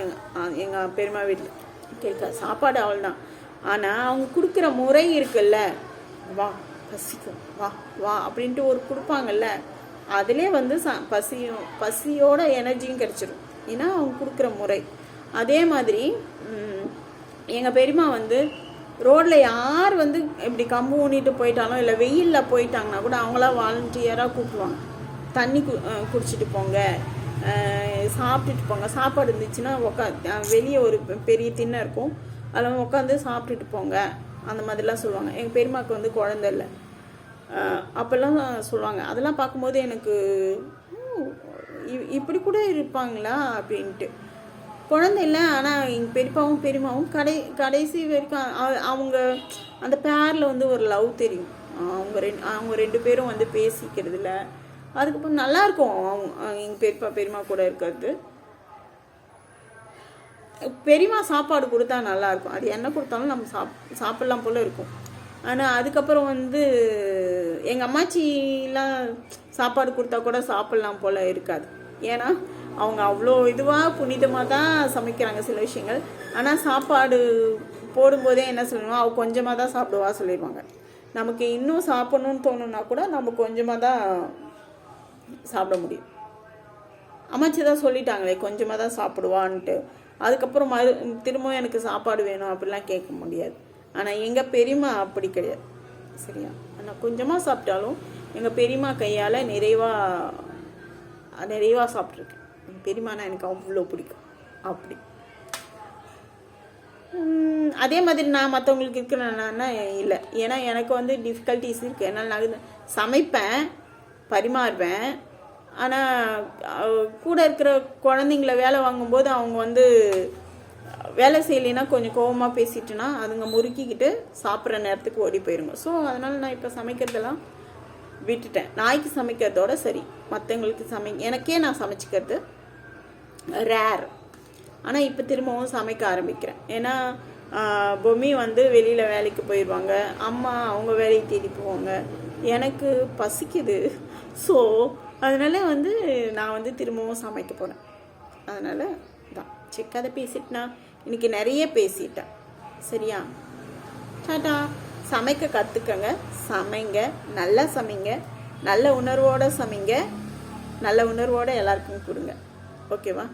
A: எங்கள் பெரியம்மா வீட்டில் கேட்க சாப்பாடு அவ்வளோதான். ஆனால் அவங்க கொடுக்குற முறை இருக்குல்ல, வா பசிக்கும் வா வா அப்படின்ட்டு ஒரு கொடுப்பாங்கல்ல, அதிலே வந்து பசியோட எனர்ஜியும் கிடச்சிரும். ஏன்னா அவங்க கொடுக்குற முறை. அதே மாதிரி எங்கள் பெரியம்மா வந்து ரோட்டில் யார் வந்து இப்படி கம்பு ஊனிட்டு போயிட்டாலும் இல்லை வெயிலில் போயிட்டாங்கன்னா கூட அவங்களாம் வாலண்டியராக கூப்பிடுவாங்க. தண்ணி குடிச்சிட்டு போங்க, சாப்பிட்டுட்டு போங்க. சாப்பாடு இருந்துச்சுன்னா வெளியே ஒரு பெரிய திண்ணை இருக்கும், அதில் உட்காந்து சாப்பிட்டுட்டு போங்க, அந்த மாதிரிலாம் சொல்லுவாங்க. எங்கள் பெரியம்மாவுக்கு வந்து குழந்தை இல்லை, அப்போல்லாம் சொல்லுவாங்க. அதெல்லாம் பார்க்கும்போது எனக்கு இப்படி கூட இருப்பாங்களா அப்படின்ட்டு. குழந்தை இல்லை, ஆனால் எங்கள் பெரியப்பாவும் பெரியம்மாவும் கடைசி வரைக்கும் அவங்க அந்த பேரில் வந்து ஒரு லவ் தெரியும். அவங்க ரெண்டு பேரும் வந்து பேசிக்கிறது இல்லை. அதுக்கப்புறம் நல்லாயிருக்கும் எங்கள் பெரியப்பா பெரியம்மா கூட இருக்கிறது. பெரியம்மா சாப்பாடு கொடுத்தா நல்லாயிருக்கும், அது என்ன கொடுத்தாலும் நம்ம சாப்பிட்லாம் போல் இருக்கும். ஆனால் அதுக்கப்புறம் வந்து எங்கள் அம்மாச்சிலாம் சாப்பாடு கொடுத்தா கூட சாப்பிட்லாம் போல் இருக்காது. ஏன்னா அவங்க அவ்வளோ இதுவாக புனிதமாக தான் சமைக்கிறாங்க சில விஷயங்கள். ஆனால் சாப்பாடு போடும்போதே என்ன சொல்லணும், அவள் கொஞ்சமாக தான் சாப்பிடுவா சொல்லிடுவாங்க. நமக்கு இன்னும் சாப்பிட்ணுன்னு தோணுன்னா கூட நம்ம கொஞ்சமாக தான் சாப்பிட முடியும். அம்மாச்சி தான் சொல்லிட்டாங்களே கொஞ்சமாக தான் சாப்பிடுவான்ட்டு. அதுக்கப்புறம் திரும்பவும் எனக்கு சாப்பாடு வேணும் அப்படிலாம் கேட்க முடியாது. ஆனால் எங்கள் பெரியம்மா அப்படி கிடையாது. சரியா? ஆனால் கொஞ்சமாக சாப்பிட்டாலும் எங்கள் பெரியம்மா கையால் நிறைவாக சாப்பிட்ருக்கேன். எங்கள் பெரியம்மானா எனக்கு அவ்வளோ பிடிக்கும். அப்படி அதே மாதிரி நான் மற்றவங்களுக்கு இருக்கிறேன்னா இல்லை. ஏன்னா எனக்கு வந்து டிஃபிகல்ட்டிஸ் இருக்குது. என்னால் நான் சமைப்பேன், பரிமாறுவேன். ஆனால் கூட இருக்கிற குழந்தைங்கள வேலை வாங்கும்போது அவங்க வந்து வேலை செய்யலைன்னா கொஞ்சம் கோபமாக பேசிட்டுனா அதுங்க முறுக்கிக்கிட்டு சாப்பிட்ற நேரத்துக்கு ஓடி போயிருங்க. ஸோ அதனால் நான் இப்போ சமைக்கிறதெல்லாம் விட்டுட்டேன். நாய்க்கு சமைக்கிறதோட சரி, மற்றவங்களுக்கு எனக்கே நான் சமைச்சிக்கிறது ரேர். ஆனால் இப்போ திரும்பவும் சமைக்க ஆரம்பிக்கிறேன். ஏன்னா பொம்மி வந்து வெளியில் வேலைக்கு போயிடுவாங்க, அம்மா அவங்க வேலையை தேடி போவாங்க, எனக்கு பசிக்குது. ஸோ அதனால் வந்து நான் வந்து திரும்பவும் சமைக்க போகிறேன். அதனால் தான் சரி, கதை பேசிட்டுனா இன்றைக்கி நிறைய பேசிட்டேன். சரியா? டாட்டா. சமைக்க கற்றுக்கங்க, சமைங்க, நல்லா சமைங்க, நல்ல உணர்வோடு சமைங்க, நல்ல உணர்வோடு எல்லாருக்கும் கொடுங்க. ஓகேவா?